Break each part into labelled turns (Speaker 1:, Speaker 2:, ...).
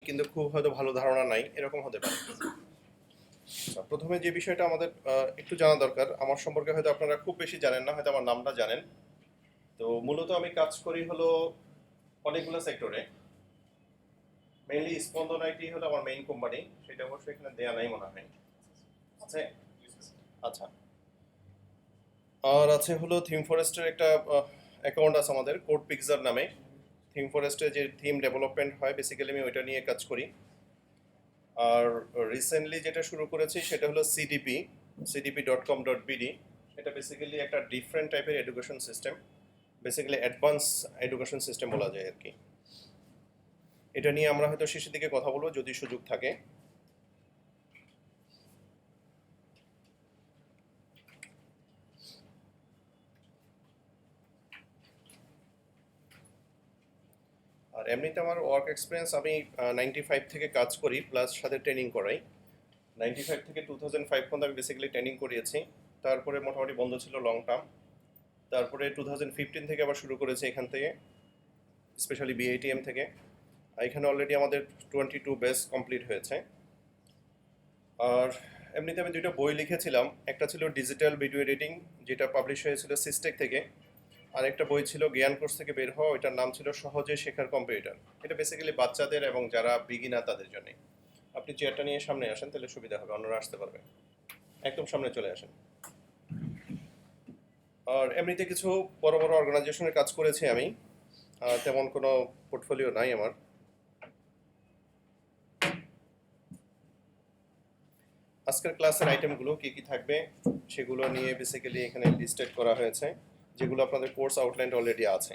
Speaker 1: কিন্তু খুব হয়তো ভালো ধারণা নাই, এরকম হতে পারে। প্রথমে যে বিষয়টা আমাদের একটু জানা দরকার, আমার সম্পর্কে হয়তো আপনারা খুব বেশি জানেন না, হয়তো আমার নামটা জানেন। তো মূলত আমি কাজ করি হলো অনেকগুলো সেক্টরে। মেইনলি স্পন্দন আইটি হলো আমার মেইন কোম্পানি, সেটা অবশ্যই এখানে দেয়া নাই মনে হয়। আছে? আচ্ছা। আর আছে হলো থিম ফরেস্টের একটা অ্যাকাউন্ট আছে আমাদের, কোড পিকজার নামে। থিম ফরেস্টে যে থিম ডেভেলপমেন্ট হয়, বেসিক্যালি আমি ওইটা নিয়ে কাজ করি। আর রিসেন্টলি যেটা শুরু করেছি সেটা হলো সিডিপি, cdp.com.bd। এটা বেসিক্যালি একটা ডিফারেন্ট টাইপের education system, basically advance education system বলা যায় আর কি। এটা নিয়ে আমরা হয়তো শেষের দিকে কথা বলবো যদি সুযোগ থাকে। আর এমনিতে আমার ওয়ার্ক এক্সপিরিয়েন্স, আমি 95 থেকে কাজ করি প্লাস সাথে ট্রেনিং করাই। 95 থেকে 2005 পর্যন্ত আমি বেসিক্যালি ট্রেনিং করিয়েছি। তারপরে মোটামুটি বন্ধ ছিল লং টার্ম। তারপরে 2015 থেকে আবার শুরু করেছি এখান থেকে, স্পেশালি বিআইটিএম থেকে। এখানে অলরেডি আমাদের 22 ব্যাচ কমপ্লিট হয়েছে। আর এমনিতে আমি দুইটা বই লিখেছিলাম, একটা ছিল ডিজিটাল ভিডিও এডিটিং, যেটা পাবলিশ হয়েছিল সিস্টেক থেকে। আর একটা বই ছিল জ্ঞান কোর্স থেকে বের হওয়া, ওইটার নাম ছিল সহজে শেখার কম্পিউটার। এটা বেসিক্যালি বাচ্চাদের এবং যারা বিগিনার তাদের জন্য। আপনি চেয়ারটা নিয়ে সামনে আসেন, তাহলে সুবিধা হবে, অন্যরা আসতে পারবে। একদম সামনে চলে আসেন। আর এমনিতে কিছু বড় বড় অর্গানাইজেশনে কাজ করেছি আমি, তেমন কোনো পোর্টফোলিও নাই আমার। আজকের ক্লাসের আইটেমগুলো কি কি থাকবে সেগুলো নিয়ে বেসিক্যালি এখানে লিস্টেড করা হয়েছে, যেগুলো আপনাদের কোর্স আউটলাইন অলরেডি আছে।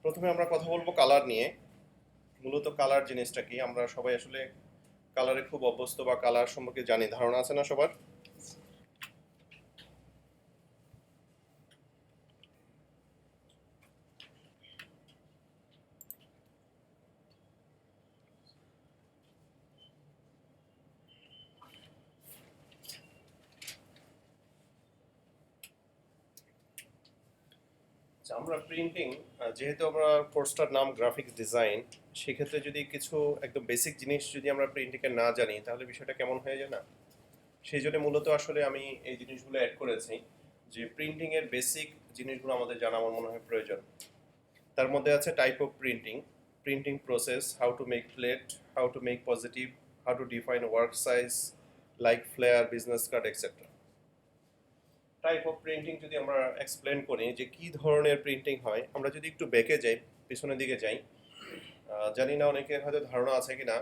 Speaker 1: প্রথমে আমরা কথা বলবো কালার নিয়ে। মূলত কালার জিনিসটা কি, আমরা সবাই আসলে কালারে খুব অভ্যস্ত বা কালার সম্পর্কে জানি, ধারণা আছে না সবার? আমরা প্রিন্টিং, যেহেতু আমরা কোর্সটার নাম গ্রাফিক্স ডিজাইন, সেক্ষেত্রে যদি কিছু একদম বেসিক জিনিস যদি আমরা প্রিন্টিংয়ে না জানি তাহলে বিষয়টা কেমন হয়ে যায় না। সেই জন্য মূলত আসলে আমি এই জিনিসগুলো অ্যাড করেছি, যে প্রিন্টিংয়ের বেসিক জিনিসগুলো আমাদের জানা আমার মনে হয় প্রয়োজন। তার মধ্যে আছে type of printing, printing process, how to make plate, how to make positive, how to define work size like flyer, business card etcetera. Type of printing যদি আমরা এক্সপ্লেন করি যে কি ধরনের প্রিন্টিং হয়, আমরা যদি একটু বেঁকে যাই, পিছনের দিকে যাই, জানি না অনেকে হয়তো ধারণা আছে কিনা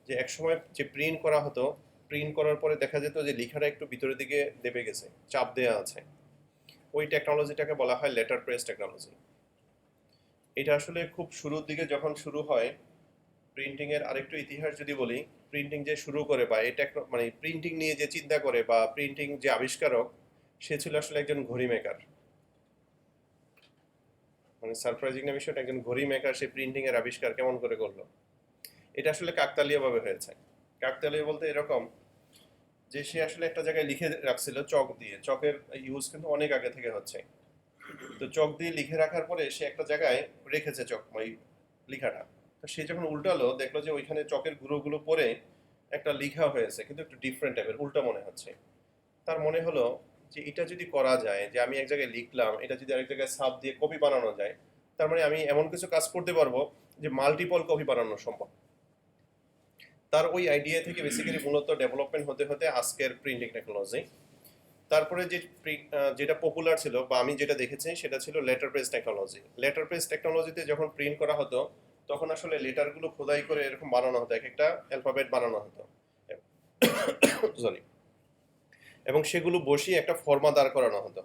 Speaker 1: যে একসময় যে প্রিন্ট করা হতো, প্রিন্ট করার পরে দেখা যেত যে লেখাটা একটু ভিতরের দিকে দেবে গেছে, চাপ দেওয়া আছে। ওই টেকনোলজিটাকে বলা হয় লেটার প্রেস টেকনোলজি। এটা আসলে খুব শুরুর দিকে যখন শুরু হয় প্রিন্টিং এর, আরেকটু ইতিহাস যদি বলি, প্রিন্টিং যে শুরু করে বা এই মানে প্রিন্টিং নিয়ে যে চিন্তা করে বা প্রিন্টিং যে আবিষ্কারক, সে ছিল আসলে একজন ঘড়ি মেকার। মানে সারপ্রাইজিং না বিষয়টা, একজন ঘড়ি মেকার সে প্রিন্টিং এর আবিষ্কার কেমন করে করলো। এটা আসলে কাকতালীয় ভাবে হয়েছে। কাকতালীয় বলতে এরকম যে সে আসলে একটা জায়গায় লিখে রাখছিল চক দিয়ে, চকের ইউজ কিন্তু অনেক আগে থেকে হচ্ছে। তো চক দিয়ে লিখে রাখার পরে সে একটা জায়গায় রেখেছে চক ওই লেখাটা। তো সে যখন উল্টালো দেখলো যে ওইখানে চকের গুঁড়োগুলো পরে একটা লেখা হয়েছে, কিন্তু একটু ডিফারেন্ট টাইপের, উল্টা মনে হচ্ছে। তার মনে হলো যে এটা যদি করা যায়, যে আমি এক জায়গায় লিখলাম, এটা যদি আরেক জায়গায় ছাপ দিয়ে কপি বানানো যায়, তার মানে আমি এমন কিছু কাজ করতে পারবো যে মাল্টিপল কপি বানানো সম্ভব। তার ওই আইডিয়া থেকে বেসিক্যালি মূলত ডেভেলপমেন্ট হতে হতে আজকের প্রিন্টিং টেকনোলজি। তারপরে যে যেটা পপুলার ছিল বা আমি যেটা দেখেছি সেটা ছিল letter press technology. Letter press টেকনোলজিতে যখন প্রিন্ট করা হতো তখন আসলে লেটারগুলো খোদাই করে এরকম বানানো হতো, এক একটা অ্যালফাবেট বানানো হতো, সরি, এবং সেগুলো বসিয়ে একটা ফর্মা দাঁড় করানো হতো।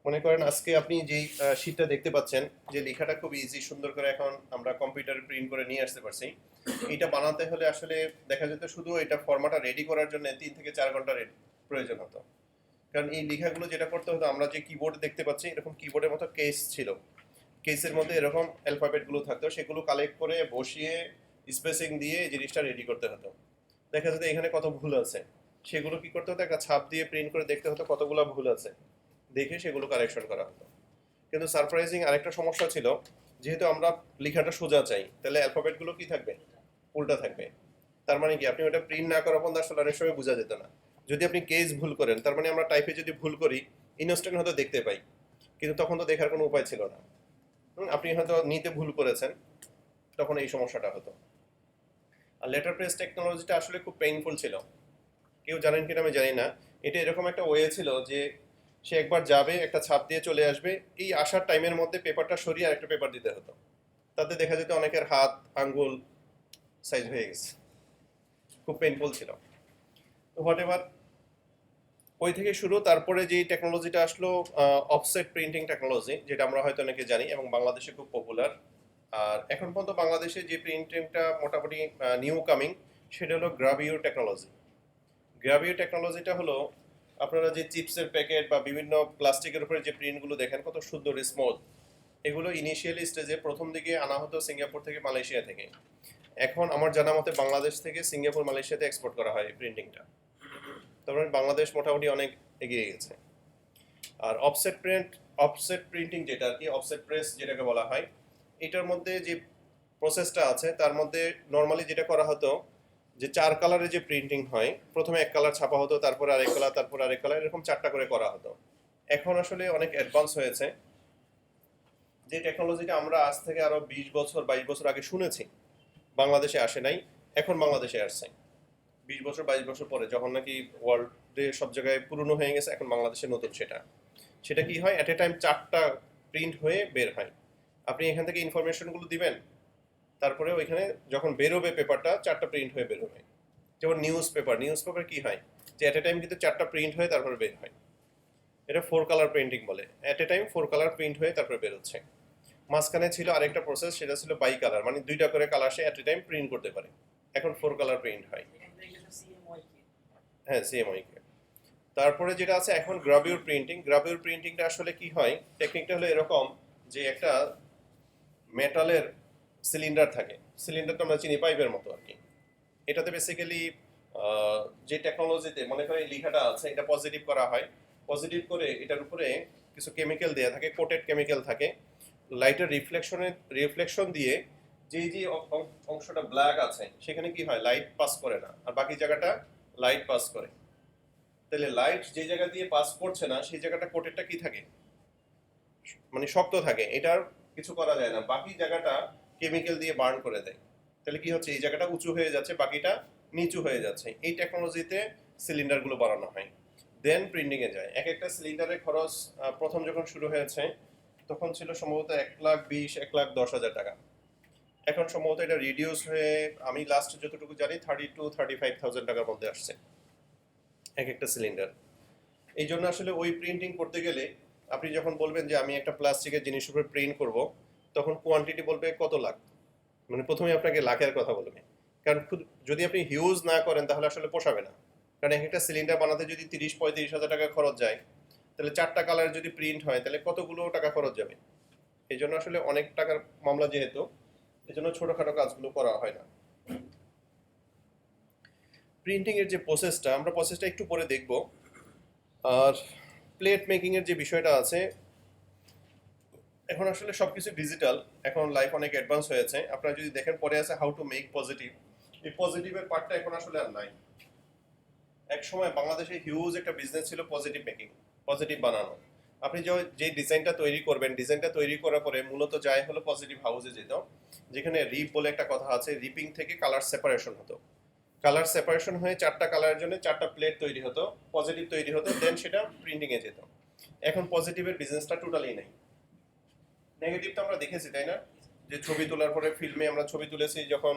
Speaker 1: মনে করেন আজকে আপনি যেই শীটটা দেখতে পাচ্ছেন, যে লেখাটা খুব ইজি সুন্দর করে এখন আমরা কম্পিউটারে প্রিন্ট করে নিয়ে আসতে পারছি, এটা বানাতে হলে আসলে দেখা যেত শুধু এটা ফর্মাটা রেডি করার জন্য 3 থেকে 4 ঘন্টা প্রয়োজন হতো। কারণ এই লেখাগুলো যেটা করতে হতো, আমরা যে কিবোর্ড দেখতে পাচ্ছি এরকম কিবোর্ডের মতো কেস ছিল, কেসের মধ্যে এরকম অ্যালফাবেটগুলো থাকতো, সেগুলো কালেক্ট করে বসিয়ে স্পেসিং দিয়ে এই জিনিসটা রেডি করতে হতো। দেখা যেত এখানে কত ভুল আছে, সেগুলো কি করতে হতো, একটা ছাপ দিয়ে প্রিন্ট করে দেখতে হতো কতগুলো ভুল আছে, দেখে সেগুলো কারেকশন করা হতো। কিন্তু সারপ্রাইজিং আরেকটা সমস্যা ছিল, যেহেতু আমরা লেখাটা সোজা চাই, তাহলে অ্যালফাবেটগুলো কি থাকবে, উল্টা থাকবে। তার মানে কি, আপনি ওটা প্রিন্ট না করার পর্যন্ত আসলে অনেক সময় বোঝা যেত না। যদি আপনি কেস ভুল করেন, তার মানে আমরা টাইপে যদি ভুল করি, ইনস্ট্যান্ট হয়তো দেখতে পাই, কিন্তু তখন তো দেখার কোনো উপায় ছিল না। আপনি হয়তো নিতে ভুল করেছেন, তখন এই সমস্যাটা হতো। আর লেটার প্রেস টেকনোলজিটা আসলে খুব পেইনফুল ছিল। কেউ জানেন কিনা আমি জানি না। এটা এরকম একটা ওয়ে ছিল যে সে একবার যাবে, একটা ছাপ দিয়ে চলে আসবে, এই আসার টাইমের মধ্যে পেপারটা সরিয়ে আরেকটা পেপার দিতে হতো। তাতে দেখা যেত অনেকের হাত আঙ্গুল সাইজ হয়ে গেছে, খুব পেইনফুল ছিল। তো হোয়াট এভার, ওই থেকে শুরু। তারপরে যে টেকনোলজিটা আসলো অফসেট প্রিন্টিং টেকনোলজি, যেটা আমরা হয়তো অনেকে জানি এবং বাংলাদেশে খুব পপুলার। আর এখন পর্যন্ত বাংলাদেশে যে প্রিন্টিংটা মোটামুটি নিউ কামিং, সেটা হলো গ্রাভিউর টেকনোলজি। গ্রাভিউর টেকনোলজিটা হলো, আপনারা যে চিপসের প্যাকেট বা বিভিন্ন প্লাস্টিকের উপরে যে প্রিন্টগুলো দেখেন কত সুন্দর স্মুথ, এগুলো ইনিশিয়ালি স্টেজে প্রথম দিকে আনা হতো সিঙ্গাপুর থেকে, মালয়েশিয়া থেকে। এখন আমার জানা মতে বাংলাদেশ থেকে সিঙ্গাপুর মালয়েশিয়াতে এক্সপোর্ট করা হয় এই প্রিন্টিংটা। তারপরে বাংলাদেশ মোটামুটি অনেক এগিয়ে গেছে। আর অফসেট প্রিন্টিং যেটা আর কি, অফসেট প্রেস যেটাকে বলা হয়, এটার মধ্যে যে প্রসেসটা আছে, তার মধ্যে নর্মালি যেটা করা হতো, যে 4 কালারের যে প্রিন্টিং হয়, প্রথমে এক কালার ছাপা হতো, তারপরে আরেক কালার, তারপরে আরেক কালার, এরকম 4টা করে করা হতো। এখন আসলে অনেক অ্যাডভান্স হয়েছে। যে টেকনোলজিটা আমরা আজ থেকে আরো 20 বছর 22 বছর আগে শুনেছি, বাংলাদেশে আসে নাই, এখন বাংলাদেশে আসছে। 20 বছর 22 বছর পরে, যখন নাকি ওয়ার্ল্ডে সব জায়গায় পুরনো হয়ে গেছে, এখন বাংলাদেশে নতুন। সেটা সেটা কি হয়, অ্যাট এ টাইম 4টা প্রিন্ট হয়ে বের হয়। আপনি এখান থেকে ইনফরমেশনগুলো দিবেন, তারপরে ওইখানে যখন বেরোবে পেপারটা, 4টা প্রিন্ট হয়ে বেরোবে। যেমন নিউজ পেপার কি হয়, যে অ্যাট এ টাইম কিন্তু 4টা প্রিন্ট হয়ে তারপরে বের হয়। এটা 4 কালার প্রিন্টিং বলে। At a time 4 colour print হয়ে তারপরে বেরোচ্ছে। মাঝখানে ছিল আরেকটা প্রসেস, সেটা ছিল বাই কালার, মানে 2টা করে colour say at a time print করতে পারে। এখন 4 কালার প্রিন্ট হয়। হ্যাঁ, সিএমওয়াই কে। তারপরে যেটা আছে এখন গ্রাভিউর প্রিন্টিংটা আসলে কি হয়, টেকনিকটা হলো এরকম, যে একটা মেটালের সিলিন্ডার থাকে। সিলিন্ডারটা আমরা চিনি পাইপের মতো আর কি। এটাতে বেসিক্যালি যে টেকনোলজিতে মনে করেন এই লেখাটা আছে, এটা পজিটিভ করা হয়। পজিটিভ করে এটার উপরে কিছু কেমিক্যাল দেওয়া থাকে, কোটেড কেমিক্যাল থাকে। লাইটের রিফ্লেকশন দিয়ে যেই যে অংশটা ব্ল্যাক আছে, সেখানে কি হয়, লাইট পাস করে না, আর বাকি জায়গাটা লাইট পাস করে। তাহলে লাইট যে জায়গা দিয়ে পাস করছে না, সেই জায়গাটা কোটেডটা কি থাকে, মানে শক্ত থাকে। এটার কিছু করা যায় না, বাকি জায়গাটা কেমিক্যাল দিয়ে বার্ন করে দেয়। তাহলে কি হচ্ছে, এই জায়গাটা উঁচু হয়ে যাচ্ছে, বাকিটা নিচু হয়ে যাচ্ছে। এই টেকনোলজিতে সিলিন্ডারগুলো বানানো হয়, দেন প্রিন্টিং এ যায়। এক একটা সিলিন্ডারের খরচ প্রথম যখন শুরু হয়েছে, তখন ছিল সম্ভবত 1,20,000 1,10,000 টাকা। এখন সম্ভবত এটা রিডিউস হয়ে, আমি লাস্ট যতটুকু জানি 32,000-35,000 টাকার মধ্যে আসছে এক একটা সিলিন্ডার। এই জন্য আসলে ওই প্রিন্টিং করতে গেলে, আপনি যখন বলবেন যে আমি একটা প্লাস্টিকের জিনিস উপরে প্রিন্ট করব, তখন কোয়ান্টিটি বলবে কত লাখ, মানে প্রথমে আপনাকে লাখের কথা বলবে। কারণ যদি আপনি হিউজ না করেন, তাহলে আসলে পোষাবে না। কারণ এক একটা সিলিন্ডার বানাতে যদি 30-35 হাজার টাকা খরচ যায়, তাহলে 4টা কালার যদি প্রিন্ট হয়, তাহলে কতগুলো টাকা খরচ যাবে। এই জন্য আসলে অনেক টাকার মামলা যেহেতু, এই জন্য ছোটখাটো কাজগুলো করা হয় না। প্রিন্টিং এর যে প্রসেসটা, আমরা প্রসেসটা একটু পরে দেখব। আর প্লেট মেকিং এর যে বিষয়টা আছে, এখন আসলে সবকিছু ডিজিটাল, এখন লাইফ অনেক অ্যাডভান্স হয়েছে। আপনারা যদি দেখেন, পরে আছে হাউ টু মেক পজিটিভ। এই পজিটিভের পার্টটা এখন আসলে আর নাই। এক সময় বাংলাদেশে হিউজ একটা বিজনেস ছিল পজিটিভ মেকিং, পজিটিভ বানানো। আপনি যে ডিজাইনটা তৈরি করবেন, ডিজাইনটা তৈরি করার পরে মূলত যায় হলো পজিটিভ হাউসে যেত, যেখানে রিপ বলে একটা কথা আছে, রিপিং থেকে কালার সেপারেশন হতো। কালার সেপারেশন হয়ে 4টা কালারের জন্য 4টা প্লেট তৈরি হতো, পজিটিভ তৈরি হতো, দেন সেটা প্রিন্টিং এ যেত। এখন পজিটিভের বিজনেসটা টোটালি নেই। নেগেটিভ তো আমরা দেখেছি, তাই না? যে ছবি তোলার পরে ফিল্মে আমরা ছবি তুলেছি যখন,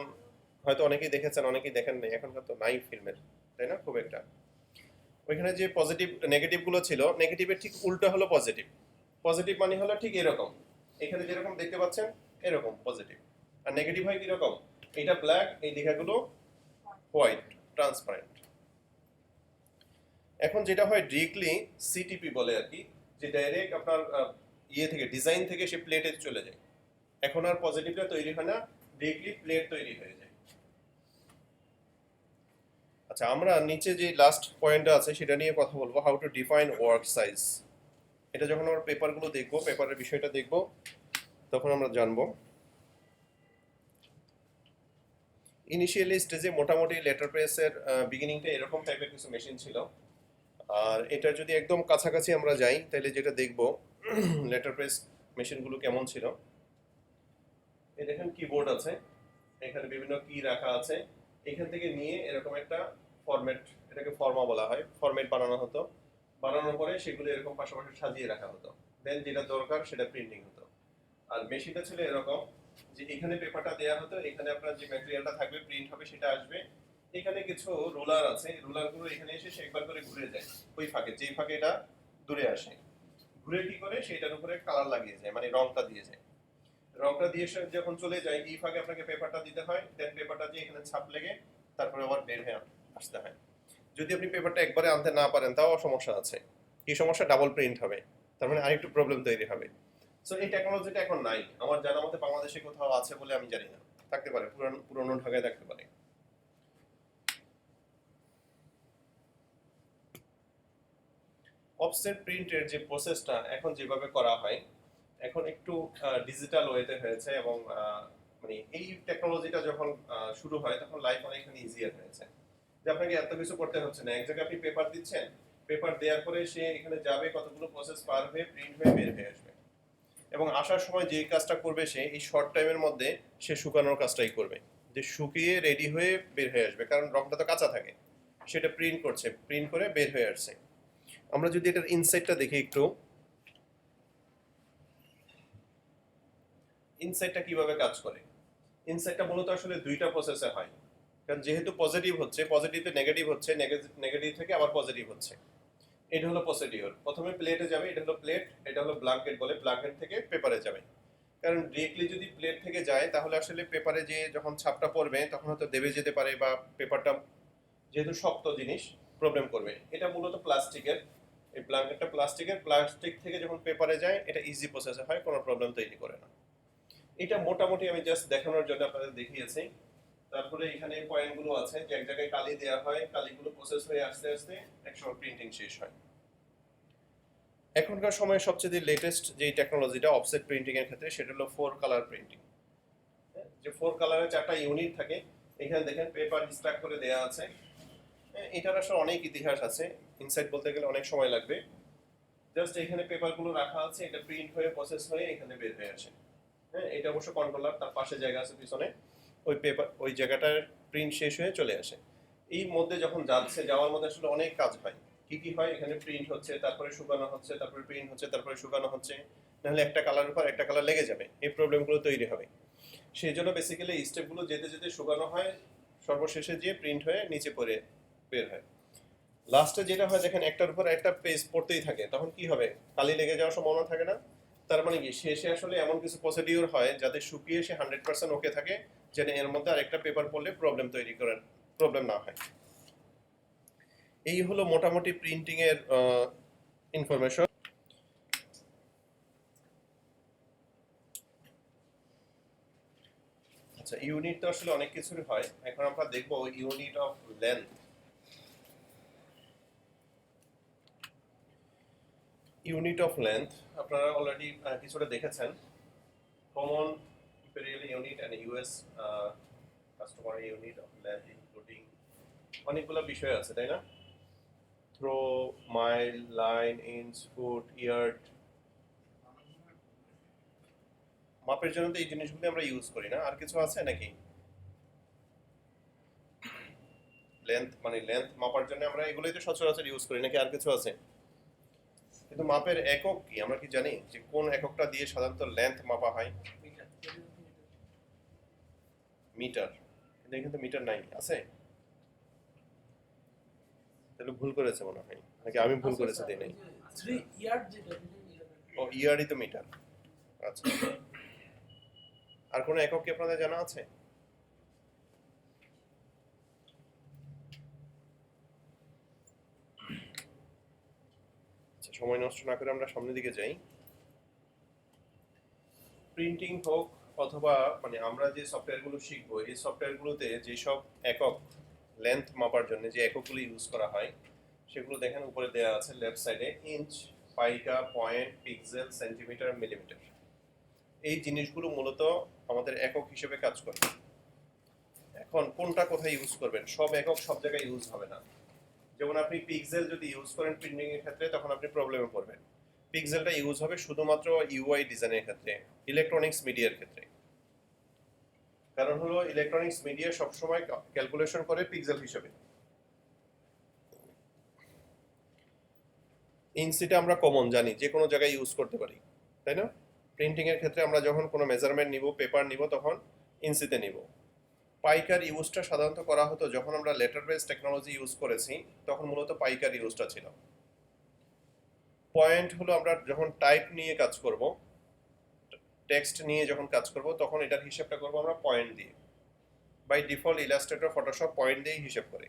Speaker 1: হয়তো অনেকেই দেখেছেন, অনেকেই দেখেন নাই, এখনকার তো নাই ফিল্মের, তাই না, খুব একটা। ওইখানে যে পজিটিভ নেগেটিভ গুলো ছিল, নেগেটিভের ঠিক উল্টা হলো পজিটিভ। পজিটিভ মানে হলো ঠিক এরকম, এখানে যেরকম দেখতে পাচ্ছেন এরকম পজিটিভ। আর নেগেটিভ হয় কিরকম, এটা ব্ল্যাক, এই লেখাগুলো হোয়াইট, ট্রান্সপারেন্ট। এখন যেটা হয় ডিরেক্টলি সিটিপি বলে আর কি, যে ডাইরেক্ট আপনার ইয়ে থেকে, ডিজাইন থেকে সে প্লেটে চলে যায়। এখন আর পজিটিভটা তৈরি হয় না, ডিরেক্টলি প্লেট তৈরি হয়ে যায়। আচ্ছা, আমরা নিচে যে লাস্ট পয়েন্টটা আছে সেটা নিয়ে কথা বলবো, how to define work size. এটা যখন আমরা পেপারগুলো দেখবো, পেপারের বিষয়টা দেখবো, তখন আমরা জানবো। ইনিশিয়ালি স্টেজে মোটামুটি লেটার প্রেসের বিগিনিংটা এরকম টাইপের কিছু মেশিন ছিল। আর এটা যদি একদম কাছাকাছি আমরা যাই তাহলে যেটা দেখবো লেটার প্রেস মেশিনগুলো কেমন ছিল। এই দেখেন কিবোর্ড আছে, এখানে বিভিন্ন কি রাখা আছে, এখান থেকে নিয়ে এরকম একটা ফরম্যাট, এটাকে ফর্মা বলা হয়, ফরম্যাট বানানো হতো। বানানোর পরে সেগুলো এরকম পাশাপাশি সাজিয়ে রাখা হতো, দেন যেটা দরকার সেটা প্রিন্টিং হতো। আর মেশিনটা ছিল এরকম যে এখানে পেপারটা দেওয়া হতো, এখানে আপনার যে ম্যাটেরিয়ালটা থাকবে প্রিন্ট হবে সেটা আসবে। এখানে কিছু রুলার আছে, রুলারগুলো এখানে এসে সে একবার করে ঘুরে যায় ওই ফাঁকে, যেই ফাঁকে এটা দূরে আসে, ঘুরে কি করে সেটার উপরে কালার লাগিয়ে যায়, মানে রংটা দিয়ে যায়। রংটা দিয়ে যখন চলে যায় এই ফাঁকে আপনাকে পেপারটা দিতে হয়, দেন পেপারটা দিয়ে এখানে ছাপ লেগে তারপরে আবার বের হয়ে আসতে হয়। যদি আপনি পেপারটা একবারে আনতে না পারেন তাও সমস্যা আছে। কি সমস্যা? ডাবল প্রিন্ট হবে, তার মানে আরেকটু প্রবলেম তৈরি হবে। সো এই টেকনোলজিটা এখন নাই, আমার জানা মতে বাংলাদেশে কোথাও আছে বলে আমি জানি না, থাকতে পারে পুরনো ঢাকায় থাকতে পারে। অফসেট প্রিন্টের যে প্রসেসটা এখন যেভাবে করা হয়, এখন একটু ডিজিটাল ওয়েতে হয়েছে, এবং মানে এই টেকনোলজিটা যখন শুরু হয় তখন লাইফ অনেকখানি ইজিয়ার হয়েছে। যে আপনাকে এত কিছু করতে হচ্ছে না, এক জায়গায় আপনি পেপার দিচ্ছেন, পেপার দেওয়ার পরে সে এখানে যাবে, কতগুলো প্রসেস পার হয়ে প্রিন্ট হয়ে বের হয়ে আসবে, এবং আসার সময় যে কাজটা করবে সে এই শর্ট টাইমের মধ্যে সে শুকানোর কাজটাই করবে, যে শুকিয়ে রেডি হয়ে বের হয়ে আসবে, কারণ রংটা তো কাঁচা থাকে। সেটা প্রিন্ট করছে, প্রিন্ট করে বের হয়ে আসছে। আমরা যদি এটার ইনসাইটটা দেখি একটু, ইনসাইটটা কিভাবে কাজ করে। ইনসাইটটা মূলত আসলে দুইটা প্রসেসে হয়, কারণ যেহেতু পজিটিভ হচ্ছে, পজিটিভে নেগেটিভ হচ্ছে, নেগেটিভ থেকে আবার পজিটিভ হচ্ছে। এটা হলো প্রসিডিওর। প্রথমে প্লেটে যাবে, এটা হলো প্লেট, এটা হলো ব্ল্যাঙ্কেট বলে, ব্ল্যাঙ্কেট থেকে পেপারে যাবে। কারণ ডিরেক্টলি যদি প্লেট থেকে যায় তাহলে আসলে পেপারে যে যখন ছাপটা পড়বে তখন হয়তো দেবে যেতে পারে, বা পেপারটা যেহেতু শক্ত জিনিস প্রবলেম করবে। এটা মূলত প্লাস্টিকের, এই ব্ল্যাঙ্কেটটা প্লাস্টিকের, প্লাস্টিক থেকে যখন পেপারে যায় এটা ইজি প্রসেসে হয়, কোনো প্রবলেম তৈরি করে না। এটা মোটামুটি আমি জাস্ট দেখানোর জন্য আপনাদের দেখিয়েছি। তারপরে এখানে পয়েন্টগুলো আছে যে এক জায়গায় কালি দেওয়া হয়, কালিগুলো প্রসেস হয়ে আস্তে আস্তে একসময় প্রিন্টিং শেষ হয়। এখনকার সময়ে সবচেয়ে লেটেস্ট যে টেকনোলজিটা অফসেট প্রিন্টিং এর ক্ষেত্রে, সেটা হলো 4 কালার প্রিন্টিং। যে 4 কালারে 4টা ইউনিট থাকে, এখানে দেখেন পেপার স্ট্যাক করে দেওয়া আছে। এটার আসলে অনেক ইতিহাস আছে, ইনসাইট বলতে গেলে অনেক সময় লাগবে। জাস্ট এখানে পেপারগুলো রাখা আছে, এটা প্রিন্ট হয়ে প্রসেস হয়ে এখানে বের হয়ে আসে। হ্যাঁ, এটা অবশ্য কন্ট্রোলার, তার পাশে জায়গা আছে পিছনে, ওই পেপার ওই জায়গাটার প্রিন্ট শেষ হয়ে চলে আসে। এই মধ্যে যখন যাচ্ছে, যাওয়ার মধ্যে আসলে অনেক কাজ হয়। কি কি হয়? এখানে প্রিন্ট হচ্ছে, তারপরে শুকানো হচ্ছে, তারপরে প্রিন্ট হচ্ছে, তারপরে শুকানো হচ্ছে, নাহলে একটা কালারের উপর একটা কালার লেগে যাবে, এই প্রবলেমগুলো তৈরি হবে। সেই জন্য বেসিক্যালি এই স্টেপগুলো যেতে যেতে শুকানো হয়, সর্বশেষে যে প্রিন্ট হয়ে নিচে পড়ে বের হয়। লাস্টে যেটা হয় দেখেন, একটার উপর একটা পেজ পড়তেই থাকে, তখন কি হবে? কালি লেগে যাওয়ার সম্ভাবনা থাকে না? তার মানে কি শেষে আসলে এমন কিছু প্রসিডিওর হয় যাতে শুকিয়ে সে 100% ওকে থাকে, যেন এর মধ্যে আরেকটা পেপার পড়লে প্রবলেম তৈরি করেন, প্রবলেম না হয়। এই হলো মোটামুটি প্রিন্টিং এর ইনফরমেশন। আচ্ছা, ইউনিট তো আসলে অনেক কিছুই হয়, এখন আমরা দেখবো unit of length. Unit of length আপনারা অলরেডি কিছুটা দেখেছেন, common imperial unit and US customary unit of length, including অনেকগুলো বিষয় আছে, তাই না? Thou, mile, line, inch, foot, yard. মাপের জন্য তো এই জিনিসগুলো আমরা ইউজ করি না, আর কিছু আছে নাকি? লেন্থ মানে লেন্থ মাপার জন্য আমরা এগুলোই তো সচরাচর ইউজ করি, নাকি আর কিছু আছে? কিন্তু মাপের একক কি আমরা কি জানি, যে কোন এককটা দিয়ে সাধারণত লেন্থ মাপা হয়? মিটার। কিন্তু এখানে তো মিটার নাই, আছে? তাহলে ভুল করেছে মনে হয়, নাকি আমি ভুল করেছি তাই নাই? ও, ইয়ারই তো মিটার। আচ্ছা, আর কোনো একক কি আপনাদের জানা আছে? আচ্ছা, সময় নষ্ট না করে আমরা সামনের দিকে যাই। প্রিন্টিং হোক অথবা মানে আমরা যে সফটওয়্যারগুলো শিখবো, এই সফটওয়্যারগুলোতে যেসব একক লেন্থ মাপার জন্য যে এককগুলো ইউজ করা হয়, সেগুলো দেখেন উপরে দেওয়া আছে লেফট সাইডে, inch, pica, point, pixel, centimetre, millimetre. এই জিনিসগুলো মূলত আমাদের একক হিসেবে কাজ করে। এখন কোনটা কোথায় ইউজ করবেন, সব একক সব জায়গায় ইউজ হবে না। যেমন আপনি পিক্সেল যদি ইউজ করেন প্রিন্টিং এর ক্ষেত্রে, তখন আপনি প্রবলেমে পড়বেন। পিক্সেলটা ইউজ হবে শুধুমাত্র ইউআই ডিজাইনের ক্ষেত্রে, ইলেকট্রনিক্স মিডিয়ার ক্ষেত্রে। কারণ হলো ইলেকট্রনিক্স মিডিয়া সবসময় ক্যালকুলেশন করে পিক্সেল হিসেবে। ইঞ্চিটা আমরা কমন জানি, যে কোনো জায়গায় ইউজ করতে পারি, তাই না? প্রিন্টিং এর ক্ষেত্রে আমরা যখন কোনো মেজারমেন্ট নিব, পেপার নিব, তখন ইঞ্চিতে নিব। পাইকার ইউজটা সাধারণত করা হতো যখন আমরা লেটার বেস টেকনোলজি ইউজ করেছি, তখন মূলত পাইকার ইউজটা ছিল। পয়েন্ট হলো আমরা যখন টাইপ নিয়ে কাজ করব, টেক্সট নিয়ে যখন কাজ করব, তখন এটার হিসাবটা করব আমরা পয়েন্ট দিয়ে। By default Illustrator, Photoshop point দিয়েই হিসাব করে।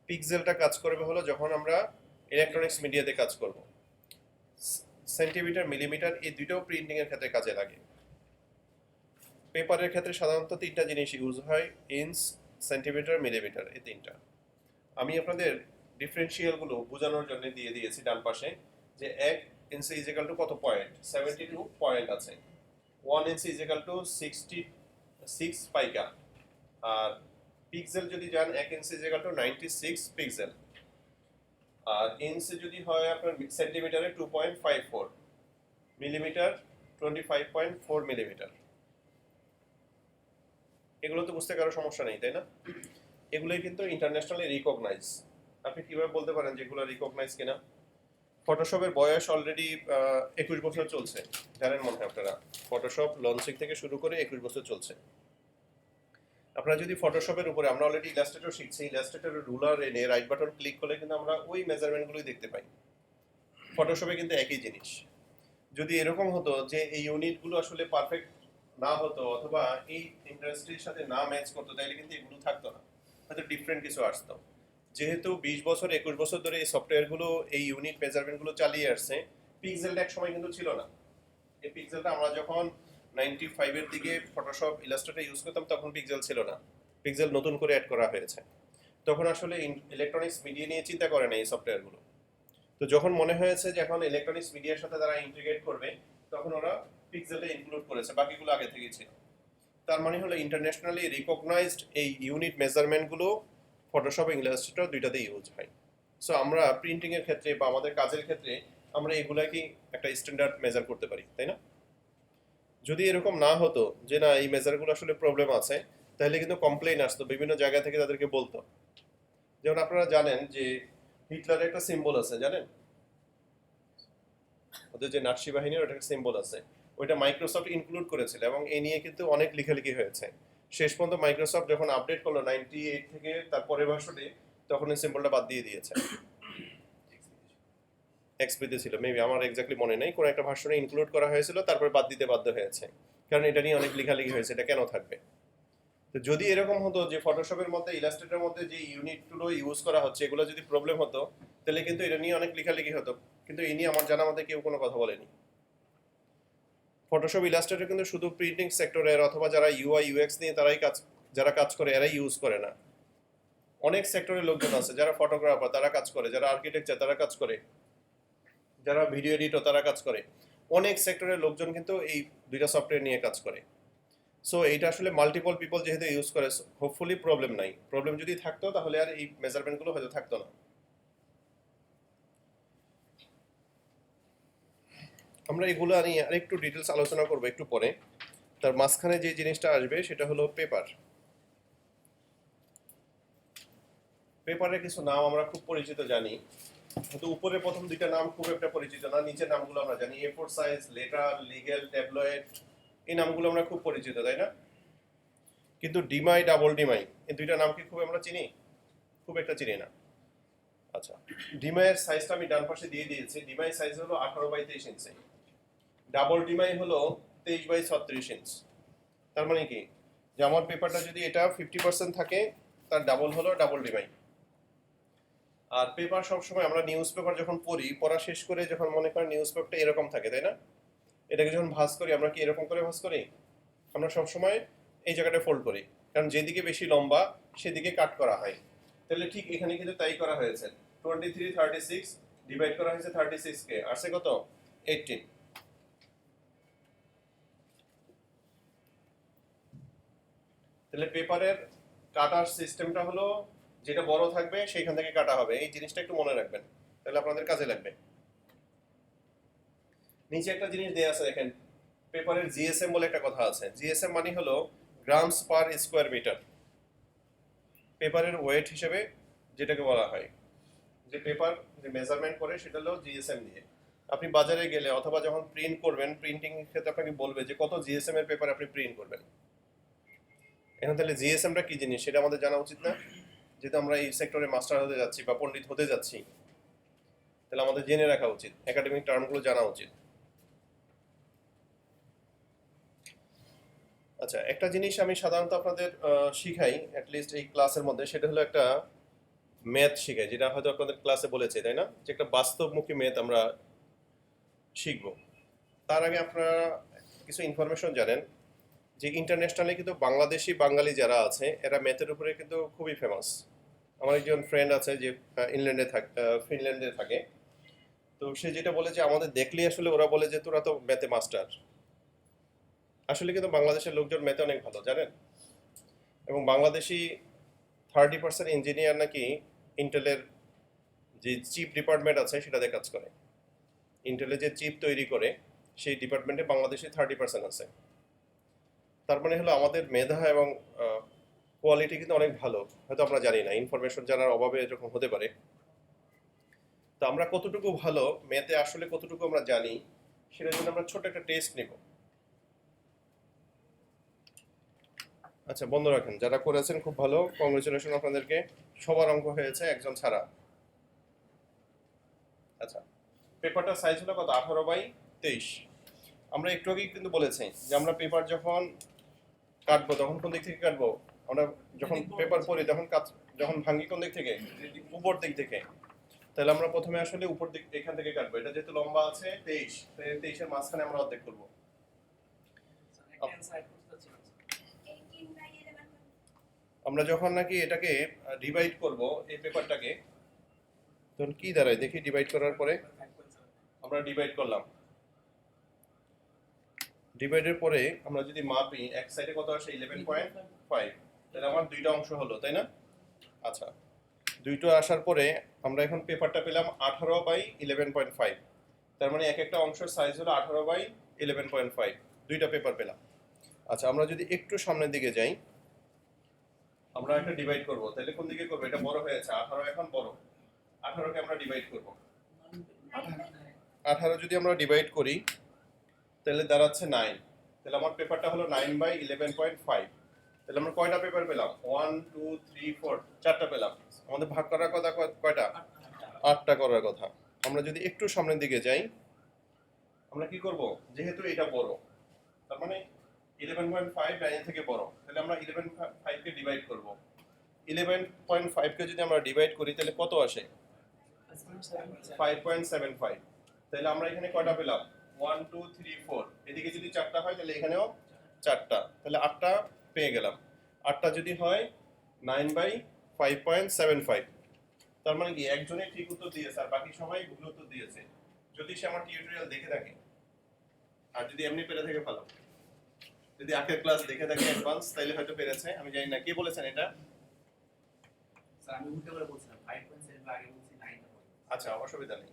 Speaker 1: পিক্সেলটা কাজ করবে হলো যখন আমরা ইলেকট্রনিক্স মিডিয়াতে কাজ করব। সেন্টিমিটার, মিলিমিটার এই দুটোও প্রিন্টিং এর ক্ষেত্রে কাজে লাগে। পেপারের ক্ষেত্রে সাধারণত তিনটা জিনিস ইউজ হয়, ইঞ্চ, সেন্টিমিটার, মিলিমিটার, এই তিনটা। আমি আপনাদের ডিফারেন্সিয়ালগুলো বোঝানোর জন্য দিয়ে দিয়েছি ডান পাশে, যে 1 ইঞ্চি ইজ ইকুয়াল টু কত পয়েন্ট, 72 পয়েন্ট আছে। 1 inch is equal to 66 pica. আর পিক্সেল যদি যান, 1 inch is equal to 96 pixel. আর ইঞ্চি যদি হয় আপনার সেন্টিমিটারে 2.54, মিলিমিটার 25.4 মিলিমিটার। এগুলো তো বুঝতে কারো সমস্যা নেই, তাই না? এগুলোই কিন্তু ইন্টারন্যাশনালি রিকগনাইজ। আপনি কিভাবে বলতে পারেন যে এগুলো রিকগনাইজ কিনা? ফটোশপের বয়স অলরেডি 21 বছর চলছে, জানেন মনে হয় আপনারা। ফটোশপ লঞ্চিং থেকে শুরু করে 21 বছর চলছে। আপনারা যদি ফটোশপের উপরে, আমরা অলরেডি ইলাস্ট্রেটর শিখছি, ইলাস্ট্রেটরের রুলার এনে রাইট বাটন ক্লিক করলে কিন্তু আমরা ওই মেজারমেন্টগুলোই দেখতে পাই। ফটোশপে কিন্তু একই জিনিস। যদি এরকম হতো যে এই ইউনিটগুলো আসলে পারফেক্ট না হতো, অথবা এই ইন্ডাস্ট্রির সাথে না ম্যাচ করতো, তাহলে কিন্তু এগুলো থাকতো না, হয়তো ডিফারেন্ট কিছু আসতো। যেহেতু 20 বছর 21 বছর ধরে এই সফটওয়্যারগুলো, এই ইউনিট মেজারমেন্টগুলো চালিয়ে আসছে, পিক্সেলটা এক সময় কিন্তু ছিল না। এই পিক্সেলটা আমরা যখন 95 এর দিকে ফটোশপ ইলাস্ট্রেটর ইউজ করতাম, তখন পিক্সেল ছিল না, পিক্সেল নতুন করে অ্যাড করা হয়েছে। তখন আসলে ইলেকট্রনিক্স মিডিয়া নিয়ে চিন্তা করে না এই সফটওয়্যারগুলো। তো যখন মনে হয়েছে যে এখন ইলেকট্রনিক্স মিডিয়ার সাথে তারা ইন্টিগ্রেট করবে, তখন ওরা পিক্সেলটা ইনক্লুড করেছে, বাকিগুলো আগে থেকেই ছিল। তার মানে হলো ইন্টারন্যাশনালি রিকগনাইজড এই ইউনিট মেজারমেন্টগুলো ফটোশপ এবং ইলাস্ট্রেটর দুইটাতেই ইউজ হয়। সো আমরা প্রিন্টিং এর ক্ষেত্রে বা আমাদের কাজের ক্ষেত্রে আমরা এগুলাকে একটা স্ট্যান্ডার্ড মেজার করতে পারি, তাই না? যদি এরকম না হতো যে না এই মেজারগুলো আসলে প্রবলেম আছে, তাহলে কিন্তু কমপ্লেইন আসতো, বিভিন্ন জায়গা থেকে তাদেরকে বলতো। যেমন আপনারা জানেন যে হিটলারের একটা সিম্বল আছে, জানেন? ওদের যে নাৎসি বাহিনীর ওটা একটা সিম্বল আছে, ওইটা মাইক্রোসফট ইনক্লুড করেছিল, এবং এই নিয়ে কিন্তু অনেক লেখালেখি হয়েছে। শেষ পর্যন্ত মাইক্রোসফট যখন আপডেট করলো 98 থেকে, তারপরে ভার্সনে, তখন এই সিম্বলটা বাদ দিয়ে দিয়েছে। এক্সপিতে ছিল মেবি, আমার এক্স্যাক্টলি মনে নেই, কোন একটা ভার্সনে ইনক্লুড করা হয়েছিল, তারপরে বাদ দিতে বাধ্য হয়েছে, কারণ এটা নিয়ে অনেক লেখালেখি হয়েছে, এটা কেন থাকবে। তো যদি এরকম হতো যে ফটোশপের মধ্যে, ইলাস্ট্রেটরের মধ্যে যে ইউনিটগুলো ইউজ করা হচ্ছে, এগুলো যদি প্রবলেম হতো, তাহলে কিন্তু এটা নিয়ে অনেক লেখালেখি হতো। কিন্তু এই নিয়ে আমার জানা মতে কেউ কোনো কথা বলেনি। ফটোশপ ইলাস্ট্রেটর কিন্তু শুধু প্রিন্টিং সেক্টরের, অথবা যারা ইউআই ইউএক্স নিয়ে যারা কাজ করে, এরাই ইউজ করে না। অনেক সেক্টরের লোকজন আছে, যারা ফটোগ্রাফার তারা কাজ করে, যারা আর্কিটেকচার তারা কাজ করে, যারা ভিডিও এডিটর তারা কাজ করে। অনেক সেক্টরের লোকজন কিন্তু এই দুইটা সফটওয়্যার নিয়ে কাজ করে। সো এইটা আসলে মাল্টিপল পিপল যেহেতু ইউজ করে, হোপফুলি প্রবলেম নাই। প্রবলেম যদি থাকতো তাহলে আর এই মেজারমেন্টগুলো হয়তো থাকতো না। আমরা এগুলো নিয়ে আরেকটু ডিটেলস আলোচনা করবো একটু পরে। তার মাঝখানে যে জিনিসটা আসবে সেটা হলো পেপার। পেপারের কিছু নাম আমরা খুব পরিচিত জানি, কিন্তু উপরে প্রথম দুইটা নাম খুব একটা পরিচিত না, নিচের নামগুলো আমরা জানি। A4 size, letter, legal, tabloid, এই নামগুলো আমরা খুব পরিচিত, তাই না? কিন্তু ডিমাই, ডাবল ডিমাই, এই দুইটা নাম কি খুব আমরা চিনি? খুব একটা চিনি না। আচ্ছা, ডিমাইয়ের সাইজটা আমি ডান পাশে দিয়ে দিয়েছি। ডিমাই সাইজ হলো 18/23 ইঞ্চি। ডাবল ডিমাই হলো 23/36 ইঞ্চ। তার মানে কি, যে আমার পেপারটা যদি এটা 50% থাকে, তার ডাবল হলো ডাবল ডিমাই। আর পেপার সবসময় আমরা নিউজ পেপার যখন পড়া শেষ করে যখন মনে করেন নিউজ পেপারটা এরকম থাকে, তাই না? এটাকে যখন ভাঁজ করি, আমরা কি এরকম করে ভাঁজ করি? আমরা সবসময় এই জায়গাটা ফোল্ড করি, কারণ যেদিকে বেশি লম্বা সেদিকে কাট করা হয়। তাহলে ঠিক এখানে কিন্তু তাই করা হয়েছে। 23, 36 ডিভাইড করা হয়েছে 36 কে, আসছে কত? 18। তাহলে পেপারের কাটার সিস্টেমটা হলো যেটা বড় থাকবে সেইখান থেকে কাটা হবে, এই জিনিসটা একটু মনে রাখবেন, তাহলে আপনাদের কাজে লাগবে। নিচে একটা জিনিস দেয়া আছে দেখেন, পেপারের জিএসএম বলে একটা কথা আছে। জিএসএম মানে হলো গ্রামস পার স্কোয়ার মিটার, পেপারের ওয়েট হিসেবে যেটাকে বলা হয়, যে পেপার যে মেজারমেন্ট করে সেটা হলো জিএসএম দিয়ে। আপনি বাজারে গেলে অথবা যখন প্রিন্ট করবেন, প্রিন্টিং ক্ষেত্রে আপনাকে বলবে যে কত জিএসএম এর পেপার আপনি প্রিন্ট করবেন। এখন তাহলে জিএসএমটা কি জিনিস সেটা আমাদের জানা উচিত না? যেহেতু আমরা এই সেক্টরে মাস্টার হতে যাচ্ছি বা পণ্ডিত হতে যাচ্ছি, তাহলে আমাদের জেনে রাখা উচিত, একাডেমিক টার্মগুলো জানা উচিত। আচ্ছা, একটা জিনিস আমি সাধারণত আপনাদের শিখাই অ্যাটলিস্ট এই ক্লাসের মধ্যে, সেটা হলো একটা ম্যাথ শিখাই, যেটা হয়তো আপনাদের ক্লাসে বলেছে, তাই না? যে একটা বাস্তবমুখী ম্যাথ আমরা শিখবো। তার আগে আপনারা কিছু ইনফরমেশন জানেন যে ইন্টারন্যাশনালি কিন্তু বাংলাদেশি বাঙালি যারা আছে এরা ম্যাথের উপরে কিন্তু খুবই ফেমাস। আমার একজন ফ্রেন্ড আছে যে ফিনল্যান্ডে থাকে, তো সে যেটা বলে যে আমাদের দেখলেই আসলে ওরা বলে যে তোরা তো ম্যাথে মাস্টার। আসলে কিন্তু বাংলাদেশের লোকজন ম্যাথে অনেক ভালো, জানেন? এবং বাংলাদেশি 30% ইঞ্জিনিয়ার নাকি ইন্টেলের যে চিপ ডিপার্টমেন্ট আছে সেটাতে কাজ করে। ইন্টেলের যে চিপ তৈরি করে সেই ডিপার্টমেন্টে বাংলাদেশি 30% আছে। তার মানে হলো আমাদের মেধা এবং কোয়ালিটি কিন্তু অনেক ভালো, হয়তো আমরা জানি না, ইনফরমেশন জানার অভাবে এরকম হতে পারে। তো আমরা কতটুকু ভালো ম্যাথে আসলে কতটুকু আমরা জানি সেটার জন্য আমরা ছোট একটা টেস্ট নিব। আচ্ছা, বন্ধ রাখেন, যারা করেছেন খুব ভালো, কংগ্রেচুলেশন আপনাদেরকে, সবার অঙ্ক হয়েছে একজন ছাড়া। আচ্ছা, পেপারটার সাইজ হলো কত? 18/23। আমরা একটু আগেই কিন্তু বলেছি যে আমরা পেপার যখন কাটবো তখন কোন দিক থেকে কাটবো? আমরা যখন পেপার পড়ি তখন যখন ভাঙি কোন দিক থেকে? উপর দিক থেকে। তাহলে আমরা প্রথমে আসলে উপর দিক এখান থেকে কাটবো। এটা যেহেতু লম্বা আছে 23, তাই 23 এর মাঝখানে আমরা অর্ধেক করবো। আমরা যখন নাকি এটাকে ডিভাইড করব এই পেপারটাকে, তখন কি দাঁড়ায় দেখি? ডিভাইড করার পরে আমরা ডিভাইড করলাম, ডিভাইডের পরে আমরা যদি মাপি এক সাইডে কত আসে? 11.5। তাহলে আমার দুইটা অংশ হলো, তাই না? আচ্ছা, দুইটা আসার পরে আমরা এখন পেপারটা পেলাম 18/11.5। তার মানে এক একটা অংশের সাইজ হলো 18/11.5, দুইটা পেপার পেলাম। আচ্ছা, আমরা যদি একটু সামনের দিকে যাই, আমরা একটা ডিভাইড করব, তাহলে কোন দিকে করব? এটা বড় হয়েছে, 18 এখন বড়, 18কে আমরা ডিভাইড করব। 18 যদি আমরা ডিভাইড করি তাহলে দাঁড়াচ্ছে 9। তাহলে আমার পেপারটা হলো 9/11.5। তাহলে আমরা কয়টা পেপার পেলাম? 1 2 3 4, চারটা পেলাম। আমাদের ভাগ করার কথা কয়টা? 8টা করার কথা। আমরা যদি একটু সামনের দিকে যাই, আমরা কি করব? যেহেতু এটা বড়, তার মানে 11.5 9 থেকে বড়, তাহলে আমরা 11.5 কে ডিভাইড করব। 11.5 কে যদি আমরা ডিভাইড করি তাহলে কত আসে? 5.75। তাহলে আমরা এখানে কয়টা পেলাম? 1 2 3 4, এদিকে যদি চারটা হয় তাহলে এখানেও চারটা, তাহলে 8টা পেয়ে গেলাম। 8টা যদি হয় 9/5.75, তার মানে কি একজনে ঠিক উত্তর দিয়েছে আর বাকি সবাই ভুল উত্তর দিয়েছে, যদি সে আমার টিউটোরিয়াল দেখে থাকে। আর যদি এমনি পেরে থাকে ভালো, যদি আগের ক্লাস দেখে থাকে অ্যাডভান্স তাহলে হয়তো পেরেছে, আমি জানি না। কে বলেছেন এটা?
Speaker 2: স্যার আমি উল্টো করে বলছিলাম 5.7 আগে বলছি 9 টা বলছি।
Speaker 1: আচ্ছা, অসুবিধা নেই।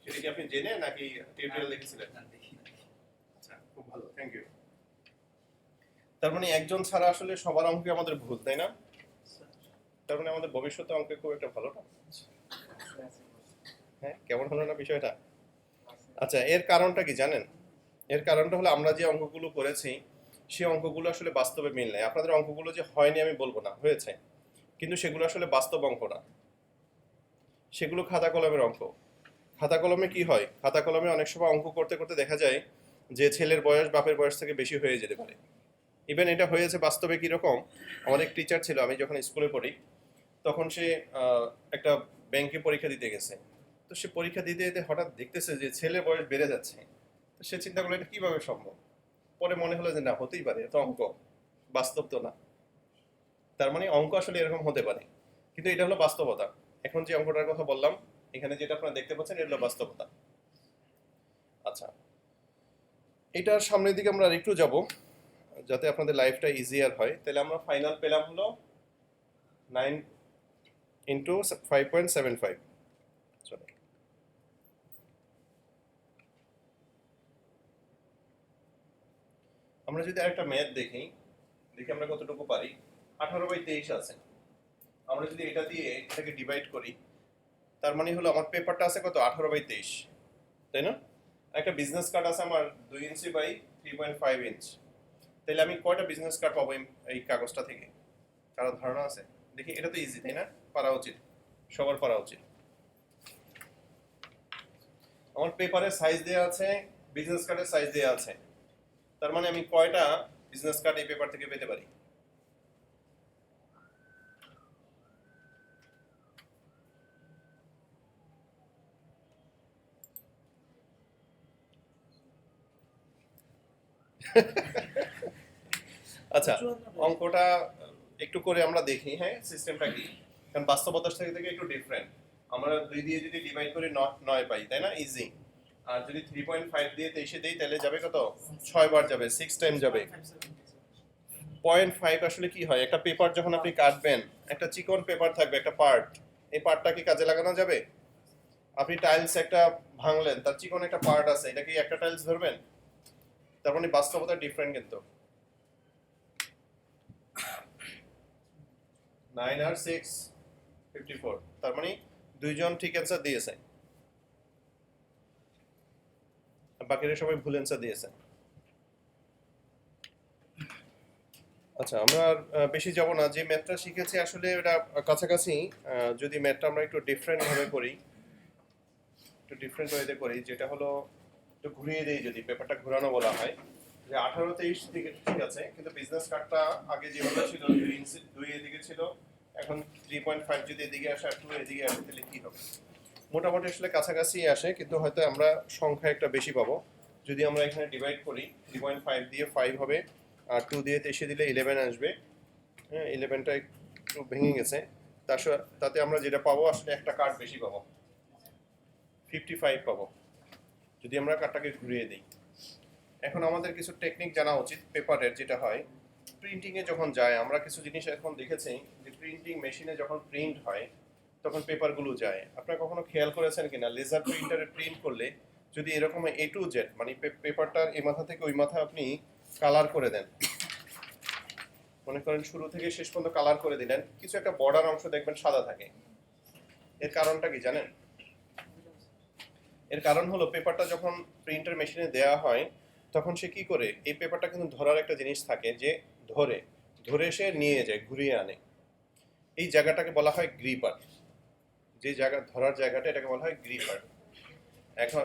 Speaker 1: সেটা কি আপনি জেনে নাকি টিউটোরিয়াল দেখেছিলেন?
Speaker 2: না দেখি না।
Speaker 1: আচ্ছা, খুব ভালো, থ্যাংক ইউ। তার মানে একজন ছাড়া আসলে সবার অঙ্কে আমাদের ভুল, তাই না? তার মানে আমাদের ভবিষ্যতে অঙ্কে খুব একটা ভালো না। হ্যাঁ, কেমন হলো না বিষয়টা? আচ্ছা, এর কারণটা কি জানেন? এর কারণটা হলো আমরা যে অঙ্কগুলো করেছি সেই অঙ্কগুলো আসলে বাস্তবে মিল নেই। আপনাদের অঙ্কগুলো যে হয়নি আমি বলবো না, হয়েছে, কিন্তু সেগুলো আসলে বাস্তব অঙ্ক না, সেগুলো খাতা কলমের অঙ্ক। খাতা কলমে কি হয়? খাতা কলমে অনেক সময় অঙ্ক করতে করতে দেখা যায় যে ছেলের বয়স বাপের বয়স থেকে বেশি হয়ে যেতে পারে। ইভেন এটা হয়েছে বাস্তবে। কীরকম? আমার এক টিচার ছিল, আমি যখন স্কুলে পড়ি তখন সে একটা ব্যাংকে পরীক্ষা দিতে গেছে। তো সে পরীক্ষা দিতে দিতে হঠাৎ দেখতেছে যে ছেলের বয়স বেড়ে যাচ্ছে। তো সে চিন্তা করলো এটা কীভাবে সম্ভব। পরে মনে হলো যে না, হতেই পারে, এত অঙ্ক, বাস্তব তো না। তার মানে অঙ্ক আসলে এরকম হতে পারে, কিন্তু এটা হলো বাস্তবতা। এখন যে অঙ্কটার কথা বললাম এখানে যেটা আপনারা দেখতে পাচ্ছেন এটা হলো বাস্তবতা। আচ্ছা, এটার সামনের দিকে আমরা একটু যাব যাতে আপনাদের লাইফটা ইজিয়ার হয়। তাহলে আমরা ফাইনাল পেলাম হলো 9 ইন্টু 5.75। সরি, আমরা যদি আরেকটা ম্যাথ দেখি আমরা কতটুকু পারি। 18/23 আছে, আমরা যদি এটা দিয়ে এটাকে ডিভাইড করি, তার মানে হলো আমার পেপারটা আছে কত, 18/23, তাই না? একটা বিজনেস কার্ড আছে আমার 2 ইঞ্চি বাই 3.5 ইঞ্চ। তাহলে আমি কয়টা বিজনেস কার্ড পাবো এই কাগজটা থেকে? কারো ধারণা আছে? দেখি, এটা তো ইজি, তাই না? পারা উচিত, সবার পারা উচিত। আমার পেপারের সাইজ দেওয়া আছে, বিজনেস কার্ডের সাইজ দেওয়া আছে, তার মানে আমি কয়টা বিজনেস কার্ড এই পেপার থেকে পেতে পারি? আচ্ছা, অঙ্কটা একটু করে আমরা দেখি, হ্যাঁ, সিস্টেমটা কি, কারণ বাস্তবতার থেকে একটু ডিফারেন্ট। আমরা 2 দিয়ে যদি ডিভাইড করি 9 পাই, তাই না? ইজি। আর যদি 3.5 দিয়ে 23 দেই তাহলে যাবে কত? 6 বার যাবে, 6 টাইম যাবে। 0.5 আসলে কি হয়, একটা পেপার যখন আপনি কাটবেন, একটা চিকন পেপার থাকবে, একটা পার্ট, এই পার্টটা কি কাজে লাগানো যাবে? আপনি টাইলস একটা ভাঙলেন, তার চিকন একটা পার্ট আছে, এটা কি একটা টাইলস ধরবেন? তার মানে বাস্তবতা ডিফারেন্ট কিন্তু। 9 আর 6 54, তার মানে দুইজন ঠিক অ্যান্সার দিয়েছে, বাকিরা সবাই ভুল অ্যান্সার দিয়েছে। আচ্ছা, আমরা আর বেশি যাব না, যে ম্যাথটা শিখেছি আসলে এটা কাছাকাছি। যদি ম্যাথটা আমরা একটু ডিফারেন্ট ভাবে করি, একটু ডিফারেন্ট ওয়েতে করি, যেটা হলো একটু ঘুরিয়ে দেই, যদি পেপারটা ঘোরানো বলা হয়, যে 18-23 দিকে ঠিক আছে, কিন্তু বিজনেস কার্ডটা আগে যেভাবে ছিল 2 ইঞ্চি 2 এদিকে ছিল, এখন 3.5 যদি এদিকে আসে আর 2 এদিকে আসে, তাহলে কি হবে? মোটামুটি আসলে কাছাকাছি আসে, কিন্তু হয়তো আমরা সংখ্যা একটা বেশি পাবো। যদি আমরা এখানে ডিভাইড করি, 3.5 দিয়ে 5 হবে, আর 2 দিয়ে 23 দিলে 11 আসবে। হ্যাঁ, 11টা একটু ভেঙে গেছে, তাতে আমরা যেটা পাবো আসলে একটা কার্ড বেশি পাবো, 55 পাবো, যদি আমরা কার্ডটাকে ঘুরিয়ে দিই। এখন আমাদের কিছু টেকনিক জানা উচিত পেপারের। যেটা হয়, প্রিন্টিংয়ে যখন যায়, আমরা কিছু জিনিস এখন দেখেছি যে প্রিন্টিং মেশিনে যখন প্রিন্ট হয় তখন পেপারগুলো যায়। আপনারা কখনো খেয়াল করেছেন কিনা, লেজার প্রিন্টারে প্রিন্ট করলে যদি এরকম A to Z, মানে পেপারটার এই মাথা থেকে ওই মাথা আপনি কালার করে দেন, মনে করেন শুরু থেকে শেষ পর্যন্ত কালার করে দিলেন, কিছু একটা বর্ডার অংশ দেখবেন সাদা থাকে। এর কারণটা কি জানেন? এর কারণ হলো পেপারটা যখন প্রিন্টার মেশিনে দেওয়া হয় তখন সে কি করে, এই পেপারটা কিন্তু ধরার একটা জিনিস থাকে, যে ধরে ধরে সে নিয়ে যায়, ঘুরিয়ে আনে। এই জায়গাটাকে বলা হয় গ্রিপার। যে জায়গা ধরার জায়গাটা, এটাকে বলা হয় গ্রিপার। এখন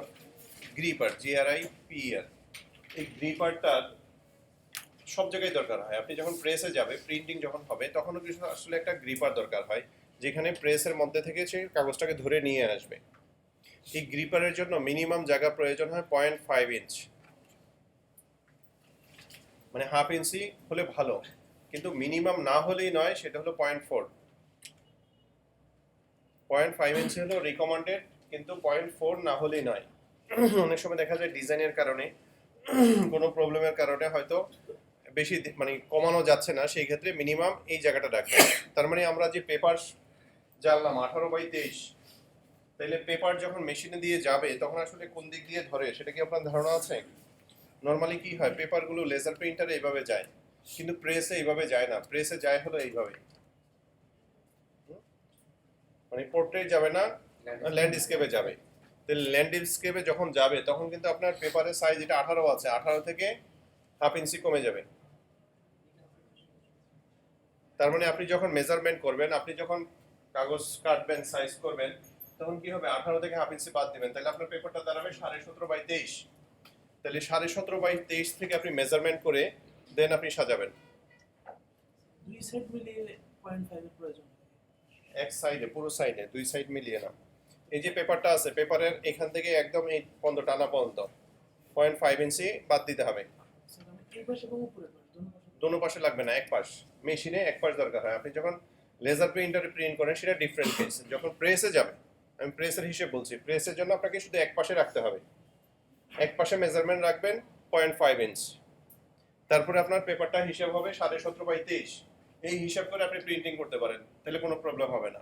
Speaker 1: গ্রিপার, GRIPER, এই গ্রিপারটার সব জায়গায় দরকার হয়। আপনি যখন প্রেসে যাবে, প্রিন্টিং যখন হবে, তখনও কিছু আসলে একটা গ্রিপার দরকার হয়, যেখানে প্রেসের মধ্যে থেকে সে কাগজটাকে ধরে নিয়ে আসবে। এই গ্রিপারের জন্য মিনিমাম জায়গা প্রয়োজন হয় 0.5 ইঞ্চ, মানে হাফ ইঞ্চি হলে ভালো, কিন্তু মিনিমাম না হলেই নয়, সেটা হলো 0.4। 0.5 ইঞ্চি হলো রিকমেন্ডেড, কিন্তু 0.4 না হলেই নয়। অনেক সময় দেখা যায় ডিজাইনের কারণে, কোনো প্রবলেমের কারণে হয়তো বেশি মানে কমানো যাচ্ছে না, সেই ক্ষেত্রে মিনিমাম এই জায়গাটা রাখবে। তার মানে আমরা যে পেপার জানলাম 18/23, তাহলে পেপার যখন মেশিনে দিয়ে যাবে তখন আসলে কোন দিক দিয়ে ধরে, সেটা কি আপনার ধারণা আছে? নর্মালি কি হয়, পেপারগুলো লেজার প্রিন্টারে এইভাবে যায়, কিন্তু প্রেসে এইভাবে যায় না। প্রেসে যায় হলো এইভাবে, মানে পোর্ট্রেট যাবে না, ল্যান্ডস্কেপে যাবে। তাহলে ল্যান্ডস্কেপে যখন যাবে তখন কিন্তু আপনার পেপারের সাইজ, এটা 18 আছে, 18 থেকে হাফ ইঞ্চি কমে যাবে। তার মানে আপনি যখন মেজারমেন্ট করবেন, আপনি যখন কাগজ কাটবেন, সাইজ করবেন, তখন কি হবে, 18 থেকে হাফ ইঞ্চি বাদ দিবেন, তাহলে আপনার পেপারটা দাঁড়াবে 17.5/23। তাহলে 17.5/23 থেকে আপনি মেজারমেন্ট করে দেন আপনি সাজাবেন।
Speaker 3: দুই সেট মিলিয়ে 0.5 এর প্রয়োজন।
Speaker 1: এক সাইডে, পুরো সাইডে, দুই সাইড মিলিয়ে না। এই যে পেপারটা আছে, পেপারের এখান থেকে একদম এই পর্যন্ত টানা পর্যন্ত 0.5 ইঞ্চি বাদ দিতে হবে।
Speaker 3: স্যার আমি এই পাশে এবং উপরে পাশ দোনো পাশে।
Speaker 1: দোনো পাশে লাগবে না, এক পাশ। মেশিনে এক পাশ দরকার হয়। আপনি যখন লেজার প্রিন্টারে প্রিন্ট করেন সেটা ডিফারেন্ট কেস, যখন প্রেসে যাবে আমি প্রেসের হিসেব বলছি। প্রেসের জন্য আপনাকে শুধু এক পাশে রাখতে হবে, এক পাশে মেজারমেন্ট রাখবেন 0.5 ইঞ্চ। তারপরে আপনার পেপারটা হিসাব হবে 17.5 এই হিসাব করে আপনি প্রিন্টিং করতে পারেন, তাহলে কোনো প্রবলেম হবে না।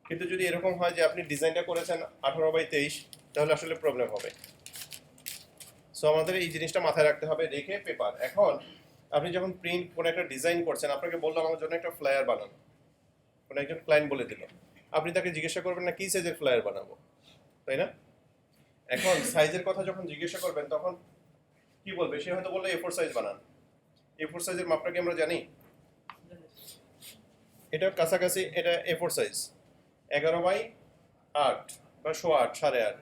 Speaker 1: কিন্তু যদি এরকম হয় যে আপনি ডিজাইনটা করেছেন 18/23, তাহলে আসলে প্রবলেম হবে। সো আমাদের এই জিনিসটা মাথায় রাখতে হবে, রেখে পেপার। এখন আপনি যখন প্রিন্ট কোনো একটা ডিজাইন করছেন, আপনাকে বললাম আমার জন্য একটা ফ্লায়ার বানান, কোনো একজন ক্লায়েন্ট বলে দিল, আপনি তাকে জিজ্ঞাসা করবেন না কি সাইজের ফ্লায়ার বানাবো, তাই না? এখন সাইজের কথা যখন জিজ্ঞাসা করবেন তখন কি বলবে? সে হয়তো বললো A4 সাইজ বানান। A4 সাইজের মাপটা কি আমরা জানি? এটা কাছাকাছি, এটা A4 সাইজ 11/8 বা 8.5 8.5।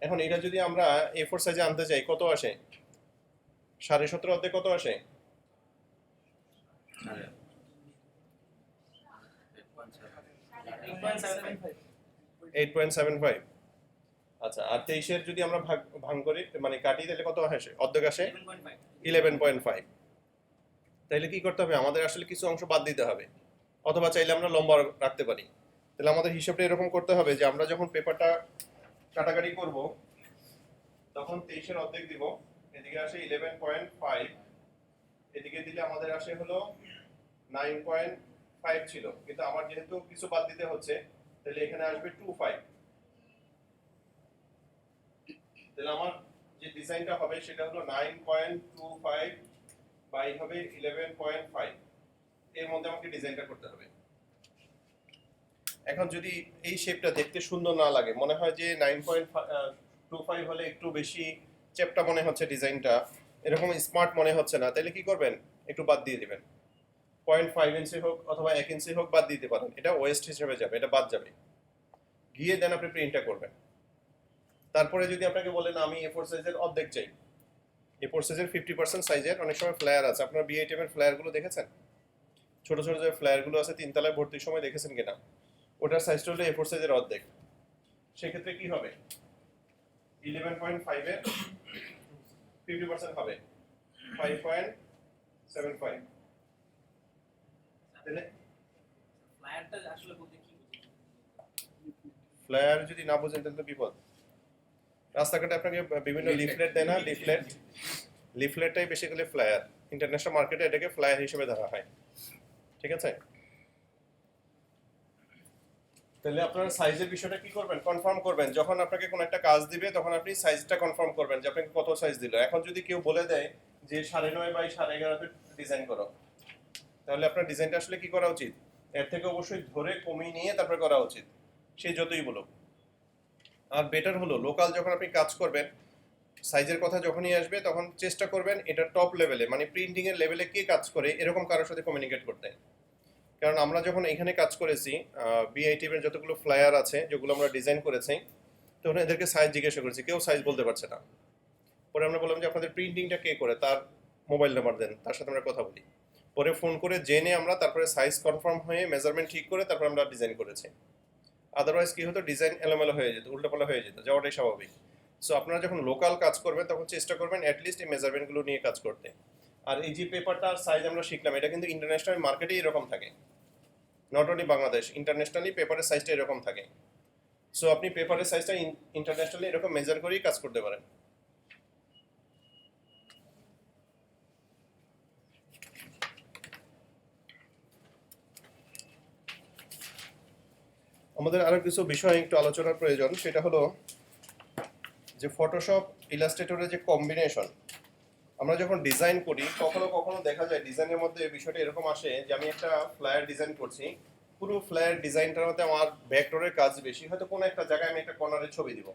Speaker 1: এখন এটা যদি আমরা A4 সাইজে আনতে চাই কত আসে? 17.5 অর্ধেক কত আসে? 8.75। আচ্ছা, আর 23-এর যদি আমরা ভাগ করি মানে কাটি, তাহলে কত আসে? অর্ধেক আসে 11.5। তাইলে কি করতে হবে? আমাদের আসলে কিছু অংশ বাদ দিতে হবে, অথবা চাইলে আমরা লম্বা রাখতে পারি। তাহলে আমাদের হিসাবটা এরকম করতে হবে যে আমরা যখন পেপারটা কাটাকাটি করব তখন 23-এর অর্ধেক দিব, এদিকে আসে 11.5, এদিকে দিলে আমাদের আসে হলো 9.5 ছিল, কিন্তু আমার যেহেতু কিছু বাদ দিতে হচ্ছে তাহলে এখানে আসবে 2.5। তাহলে আমার যে ডিজাইনটা হবে সেটা হলো 9.25 বাই হবে 11.5, এর মধ্যে আমাকে ডিজাইনটা করতে হবে। এখন যদি এই শেপটা দেখতে সুন্দর না লাগে, মনে হয় যে 9.25 হলে একটু বেশি চেপটা মনে হচ্ছে, ডিজাইনটা এরকম স্মার্ট মনে হচ্ছে না, তাহলে কি করবেন? একটু বাদ দিয়ে দিবেন। 0.5 ইঞ্চি হোক অথবা 1 ইঞ্চি হোক বাদ দিতে পারেন, এটা ওয়েস্ট হিসেবে যাবে, এটা বাদ যাবে। গিয়ে দেন আপনি প্রিন্টটা করবেন। তারপরে যদি আপনাকে বলেন আমি A4 সাইজের অর্ধেক চাই, A4 সাইজের 50% সাইজের অনেক সময় ফ্লায়ার আছে, আপনার B8M এর ফ্লায়ারগুলো দেখেছেন? ছোট ছোট যে ফ্লায়ারগুলো আছে তিনতলায় ভর্তির সময় দেখেছেন কিনা? ওটার সাইজটা হলো A4 সাইজের অর্ধেক। সেক্ষেত্রে কি হবে? 11.5 এর 50% হবে 5.75। তাহলে
Speaker 2: ফ্লায়ারটা আসলে বলতে কি বুঝি?
Speaker 1: ফ্লায়ার যদি না বোঝেন তাহলে তো বিপদ। রাস্তাঘাটে আপনাকে বিভিন্ন লিফলেট দেয় না? লিফলেটটাই বেসিক্যালি ফ্লায়ার। ইন্টারন্যাশনাল মার্কেটে এটাকে ফ্লায়ার হিসেবে ধরা হয়, ঠিক আছে? তাহলে আপনার সাইজের বিষয়টা কি করবেন? কনফার্ম করবেন। যখন আপনাকে কোনো একটা কাজ দিবে তখন আপনি সাইজটা কনফার্ম করবেন যে আপনাকে কত সাইজ দিল। এখন যদি কেউ বলে দেয় যে 9.5 বাই 11.5 ডিজাইন করো, তাহলে আপনার ডিজাইনটা আসলে কি করা উচিত? এর থেকে অবশ্যই ধরে কমিয়ে নিয়ে তারপরে করা উচিত, সে যতই বলুক। আর বেটার হলো লোকাল যখন আপনি কাজ করবেন, সাইজের কথা যখনই আসবে তখন চেষ্টা করবেন এটা টপ লেভেলে, মানে প্রিন্টিং এর লেভেলে কে কাজ করে এরকম কারোর সাথে কমিউনিকেট করতে। কারণ আমরা যখন এখানে কাজ করেছি, BITM এর যতগুলো ফ্লায়ার আছে যেগুলো আমরা ডিজাইন করেছি, তখন এদেরকে সাইজ জিজ্ঞাসা করেছি, কেউ সাইজ বলতে পারছে না। পরে আমরা বললাম যে আপনাদের প্রিন্টিংটা কে করে, তার মোবাইল নাম্বার দেন, তার সাথে আমরা কথা বলি। পরে ফোন করে জেনে আমরা তারপরে সাইজ কনফার্ম হয়ে মেজারমেন্ট ঠিক করে তারপর আমরা ডিজাইন করেছি। আদারওয়াইজ কি হতো? ডিজাইন এলোমেলো হয়ে যেত, উল্টোপাল্টা হয়ে যেত, যাওয়াটাই স্বাভাবিক। সো আপনারা যখন লোকাল কাজ করবেন তখন চেষ্টা করবেন অ্যাটলিস্ট এই মেজারমেন্টগুলো নিয়ে কাজ করতে। আর এই যে পেপারটার সাইজ আমরা শিখলাম, এটা কিন্তু ইন্টারন্যাশনাল মার্কেটে এরকম থাকে, নট অনলি বাংলাদেশ, ইন্টারন্যাশনালি পেপারের সাইজটা এরকম থাকে। সো আপনি পেপারের সাইজটা ইন্টারন্যাশনালি এরকম মেজার করেই কাজ করতে পারেন। আমাদের আরো কিছু বিষয় একটু আলোচনার প্রয়োজন, সেটা হলো যে ফটোশপ ইলাস্ট্রেটরের যে কম্বিনেশন। আমরা যখন ডিজাইন করি কখনো কখনো দেখা যায় ডিজাইনের মধ্যে বিষয়টা এরকম আসে যে আমি একটা ফ্লায়ার ডিজাইন করছি, পুরো ফ্লায়ার ডিজাইনটার মধ্যে আমার ভেক্টরের কাজ বেশি, হয়তো কোনো একটা জায়গায় আমি একটা কর্নারে ছবি দিব,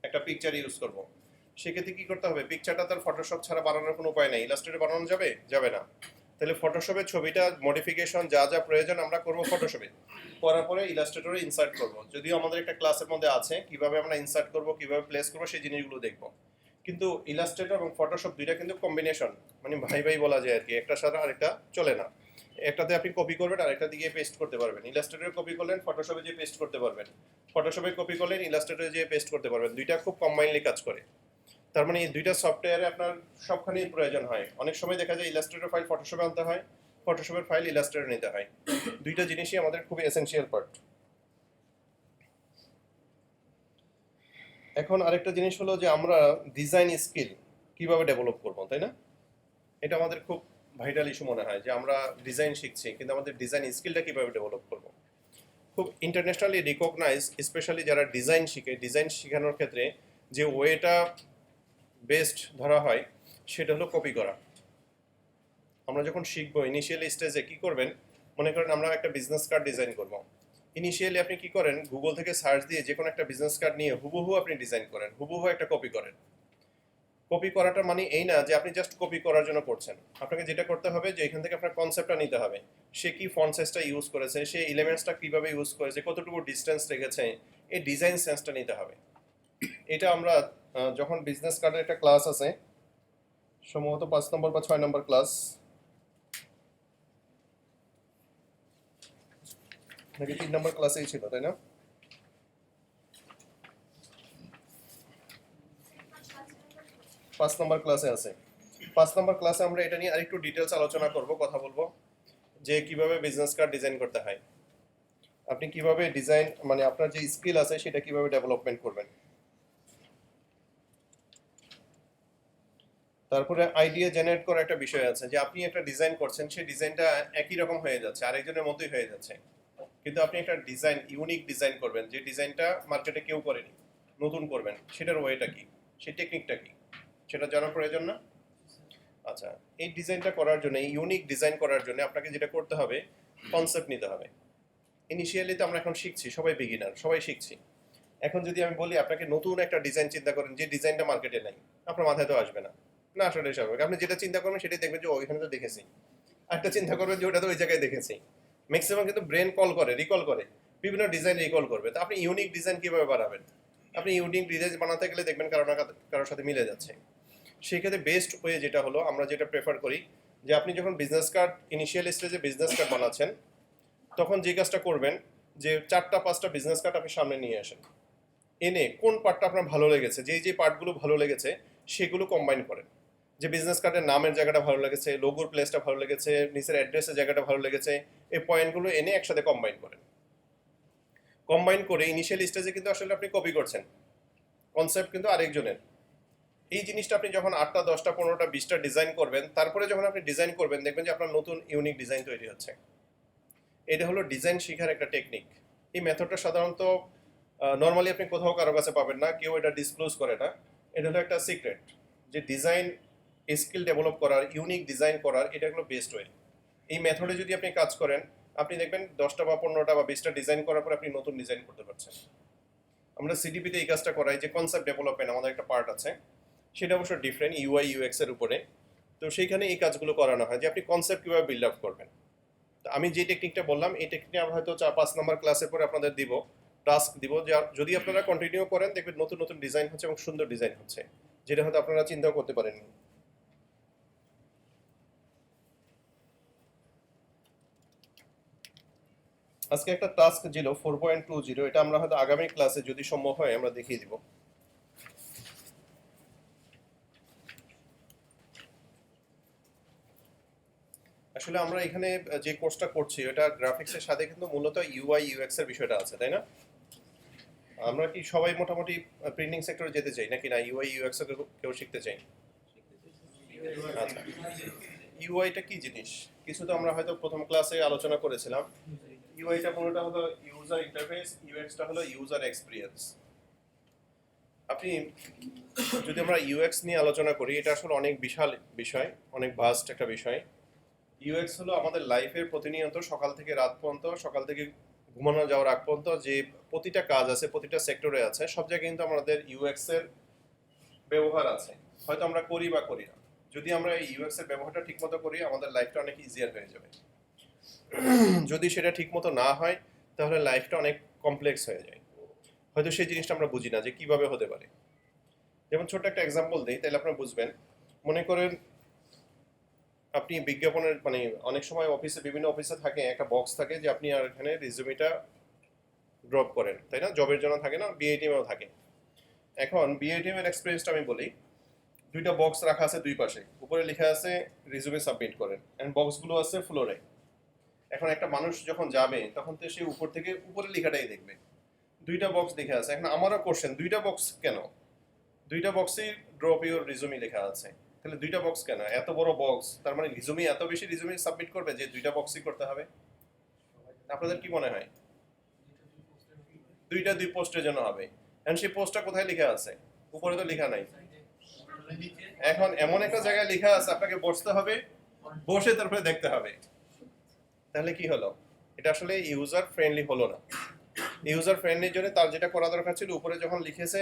Speaker 1: একটা পিকচার ইউজ করব। সেক্ষেত্রে কি করতে হবে? পিকচারটা তার ফটোশপ ছাড়া বানানোর কোনো উপায় নেই, ইলাস্ট্রেটরে বানানো যাবে? যাবে না। তাহলে ফটোশপে ছবিটা মডিফিকেশন যা যা প্রয়োজন আমরা করব ফটোশপে, করার পরে ইলাস্ট্রেটরে ইনসার্ট করব। যদিও আমাদের একটা ক্লাসের মধ্যে আছে কিভাবে আমরা ইনসার্ট করব, কিভাবে প্লেস করব, সেই জিনিসগুলো দেখব। কিন্তু ইলাস্ট্রেটর এবং ফটোশপ দুইটা কিন্তু কম্বিনেশন, মানে ভাই ভাই বলা যায় আর কি, একটা ছাড়া আরেকটা চলে না। একটাতে আপনি কপি করবেন আর একটা দিকে পেস্ট করতে পারবেন। ইলাস্ট্রেটরে কপি করলেন, ফটোশপে যে পেস্ট করতে পারবেন, ফটোশপে কপি করলেন, ইলাস্ট্রেটরে যে পেস্ট করতে পারবেন। দুইটা খুব কম্বাইনলি কাজ করে। তার মানে এই দুইটা সফটওয়্যারে আপনার সবখানেই প্রয়োজন হয়। অনেক সময় দেখা যায় ইলাস্ট্রেটর ফাইল ফটোশপে আনতে হয়, ফটোশপের ফাইল ইলাস্ট্রেটরে নিতে হয়। দুইটা জিনিসই আমাদের খুব এসেনশিয়াল পার্ট। এখন আরেকটা জিনিস হলো যে আমরা ডিজাইন স্কিল কিভাবে ডেভেলপ করব, তাই না? এটা আমাদের খুব ভাইটাল ইস্যু মনে হয় যে আমরা ডিজাইন শিখছি কিন্তু আমাদের ডিজাইন স্কিলটা কিভাবে ডেভেলপ করব। খুব ইন্টারন্যাশনালি রিকগনাইজ, স্পেশালি যারা ডিজাইন শিখে, ডিজাইন শেখানোর ক্ষেত্রে যে ওয়েটা বেস্ট ধরা হয় সেটা হলো কপি করা। আমরা যখন শিখবো ইনিশিয়ালি স্টেজে কি করবেন, মনে করেন আমরা একটা বিজনেস কার্ড ডিজাইন করব। ইনিশিয়ালি আপনি কি করেন, গুগল থেকে সার্চ দিয়ে যে কোনো একটা বিজনেস কার্ড নিয়ে হুবহু আপনি ডিজাইন করেন, হুবহু একটা কপি করেন। কপি করাটা মানে এই না যে আপনি জাস্ট কপি করার জন্য করছেন। আপনাকে যেটা করতে হবে যে এখান থেকে আপনার কনসেপ্টটা নিতে হবে, সে কি ফন্ট সাইজটা ইউজ করেছে, সে এলিমেন্টসটা কিভাবে ইউজ করেছে, কতটুকু ডিস্টেন্স রেখেছে, এই ডিজাইন সেন্সটা নিতে হবে। এটা আমরা যখন বিজনেস কার্ডের একটা ক্লাস আছে, সম্ভবত 5 নম্বর বা 6 নম্বর ক্লাস, নাকি 3 নম্বর ক্লাসেই ছিল, তাই না? পাঁচ নম্বর ক্লাসে আছে। 5 নম্বর ক্লাসে আমরা এটা নিয়ে আরেকটু ডিটেলস আলোচনা করব, কথা বলবো যে কিভাবে বিজনেস কার্ড ডিজাইন করতে হয়, আপনি কিভাবে ডিজাইন মানে আপনার যে স্কিল আছে সেটা কিভাবে ডেভেলপমেন্ট করবেন। তারপরে আইডিয়া জেনারেট করার একটা বিষয় আছে যে আপনি একটা ডিজাইন করছেন, সেই ডিজাইনটা একই রকম হয়ে যাচ্ছে, আরেকজনের মতোই হয়ে যাচ্ছে, কিন্তু আপনি একটা ডিজাইন, ইউনিক ডিজাইন করবেন, যে ডিজাইনটা মার্কেটে কেউ করেনি, নতুন করবেন, সেটার ওয়েটা কি, সেই টেকনিকটা কি, সেটা জানার প্রয়োজন না? আচ্ছা, এই ডিজাইনটা করার জন্য, এই ইউনিক ডিজাইন করার জন্য আপনাকে যেটা করতে হবে, কনসেপ্ট নিতে হবে। ইনিশিয়ালি তো আমরা এখন শিখছি, সবাই বিগিনার, সবাই শিখছি। এখন যদি আমি বলি আপনাকে নতুন একটা ডিজাইন চিন্তা করেন, যে ডিজাইনটা মার্কেটে নাই, আপনার মাথায় তো আসবে না, না আসলে স্বাভাবিক। আপনি যেটা চিন্তা করবেন সেটাই দেখবেন যে ওইখানে তো দেখেছি, একটা চিন্তা করবেন যে ওটা তো ওই জায়গায় দেখেছি। ম্যাক্সিমাম কিন্তু ব্রেন কল করে, রিকল করে, বিভিন্ন ডিজাইন রিকল করবে। তো আপনি ইউনিক ডিজাইন কিভাবে বানাবেন? আপনি ইউনিক ডিজাইন বানাতে গেলে দেখবেন কারোর সাথে মিলে যাচ্ছে। সেক্ষেত্রে বেস্ট ওয়ে যেটা হলো, আমরা যেটা প্রেফার করি, যে আপনি যখন বিজনেস কার্ড ইনিশিয়াল স্টেজে বিজনেস কার্ড বানাচ্ছেন, তখন যে কাজটা করবেন যে 4টা-5টা বিজনেস কার্ড আপনি সামনে নিয়ে আসেন, এনে কোন পার্টটা আপনার ভালো লেগেছে, যে পার্টগুলো ভালো লেগেছে সেগুলো কম্বাইন করেন। যে বিজনেস কার্ডের নামের জায়গাটা ভালো লেগেছে, লোগোর প্লেসটা ভালো লেগেছে, নিচের অ্যাড্রেসের জায়গাটা ভালো লেগেছে, এই পয়েন্টগুলো এনে একসাথে কম্বাইন করেন। কম্বাইন করে ইনিশিয়াল স্টেজে কিন্তু আসলে আপনি কপি করছেন, কনসেপ্ট কিন্তু আরেকজনের। এই জিনিসটা আপনি যখন 8টা 10টা 15টা 20টা ডিজাইন করবেন, তারপরে যখন আপনি ডিজাইন করবেন দেখবেন যে আপনার নতুন ইউনিক ডিজাইন তৈরি হচ্ছে। এটা হলো ডিজাইন শেখার একটা টেকনিক। এই মেথডটা সাধারণত নর্মালি আপনি কোথাও কারো কাছে পাবেন না, কেউ এটা ডিসক্লোজ করে না। এটা হলো একটা সিক্রেট, যে ডিজাইন স্কিল ডেভেলপ করার, ইউনিক ডিজাইন করার, এটা হলো বেস্ট ওয়ে। এই মেথডে যদি আপনি কাজ করেন, আপনি দেখবেন 10টা বা 15টা বা 20টা ডিজাইন করার পর আপনি নতুন ডিজাইন করতে পারছেন। আমরা সিডিপিতে এই কাজটা করাই, যে কনসেপ্ট ডেভেলপমেন্ট আমাদের একটা পার্ট আছে, সেটা অবশ্য ডিফারেন্ট, ইউআই ইউএক্স এর উপরে। তো সেইখানে এই কাজগুলো করানো হয় যে আপনি কনসেপ্ট কীভাবে বিল্ড আপ করবেন। তো আমি যে টেকনিকটা বললাম, এই টেকনিকটা আমরা হয়তো 4-5 নম্বর ক্লাসের পরে আপনাদের দিব, টাস্ক দিব, যে যদি আপনারা কন্টিনিউ করেন দেখবেন নতুন নতুন ডিজাইন হচ্ছে এবং সুন্দর ডিজাইন হচ্ছে, যেটা হয়তো আপনারা চিন্তাও করতে পারেননি। আজকে একটা টাস্ক ছিল 4.20, এটা আমরা হয়তো আগামী ক্লাসে যদি সম্ভব হয় আমরা দেখিয়ে দিব। আসলে আমরা এখানে যে কোর্সটা করছি ওটা গ্রাফিক্সের সাথে কিন্তু মূলত ইউআই ইউএক্স এর বিষয়টা আছে, তাই না? আমরা কি সবাই মোটামুটি প্রিন্টিং সেক্টরে যেতে চাই নাকি না ইউআই ইউএক্স এর কেউ শিখতে চাই? আচ্ছা, ইউআইটা কি জিনিস কিছু তো আমরা হয়তো প্রথম ক্লাসে আলোচনা করেছিলাম। ইউআইটা পুরোটা হলো ইউজার ইন্টারফেস, ইউএক্সটা হলো ইউজার এক্সপিরিয়েন্স। আপনি যদি আমরা ইউএক্স নিয়ে আলোচনা করি, এটা আসলে অনেক বিশাল বিষয়, অনেক ভাস্ট একটা বিষয়। ইউএক্স হলো আমাদের লাইফের প্রতিনিয়ত সকাল থেকে রাত পর্যন্ত, সকাল থেকে ঘুমানো যাওয়ার আগ পর্যন্ত যে প্রতিটা কাজ আছে, প্রতিটা সেক্টরে আছে, সব জায়গায় কিন্তু আমাদের ইউএক্স এর ব্যবহার আছে। হয়তো আমরা করি বা করি না, যদি আমরা এই ইউএক্স এর ব্যবহারটা ঠিকমতো করি আমাদের লাইফটা অনেক ইজিয়ার হয়ে যাবে। যদি সেটা ঠিকমতো না হয় তাহলে লাইফটা অনেক কমপ্লেক্স হয়ে যায়। হয়তো সেই জিনিসটা আমরা বুঝি না যে কিভাবে হতে পারে। যেমন ছোট্ট একটা এক্সাম্পল দিই তাহলে আপনারা বুঝবেন। মনে করেন আপনি বিজ্ঞাপনের মানে অনেক সময় অফিসে, বিভিন্ন অফিসে থাকে একটা বক্স থাকে যে আপনি আর এখানে রিজুমিটা ড্রপ করেন, তাই না? জবের জন্য থাকে না, বিআইটিএমও থাকে। এখন বিআইটিএম এর এক্সপিরিয়েন্সটা আমি বলি, দুইটা বক্স রাখা আছে দুই পাশে, উপরে লেখা আছে রিজুমে সাবমিট করেন, এন্ড বক্সগুলো আছে ফ্লোরে। এখন একটা মানুষ যখন যাবে তখন তো সে উপর থেকে উপরে লেখাটাই দেখবে, দুইটা বক্স লেখা আছে। এখন আমারও কোশ্চেন, দুইটা বক্স কেন? দুইটা বক্সেই ড্রপ ইউর রিজুমি লেখা আছে, তাহলে দুইটা বক্স কেন? এত বড় বক্স, তার মানে রিজুমি এত বেশি রিজুমি সাবমিট করবে যে দুইটা বক্সই করতে হবে? আপনাদের কি মনে হয়? দুইটা দুই পোস্টের জন্য হবে। এখন সেই পোস্টটা কোথায় লেখা আছে? উপরে তো লেখা নাই। এখন এমন একটা জায়গায় লেখা আছে, আপনাকে বসতে হবে, বসে তারপরে দেখতে হবে। তাহলে কি হলো? এটা আসলে ইউজার ফ্রেন্ডলি হলো না। ইউজার ফ্রেন্ডলির জন্য তার যেটা করা দরকার ছিল, উপরে যখন লিখেছে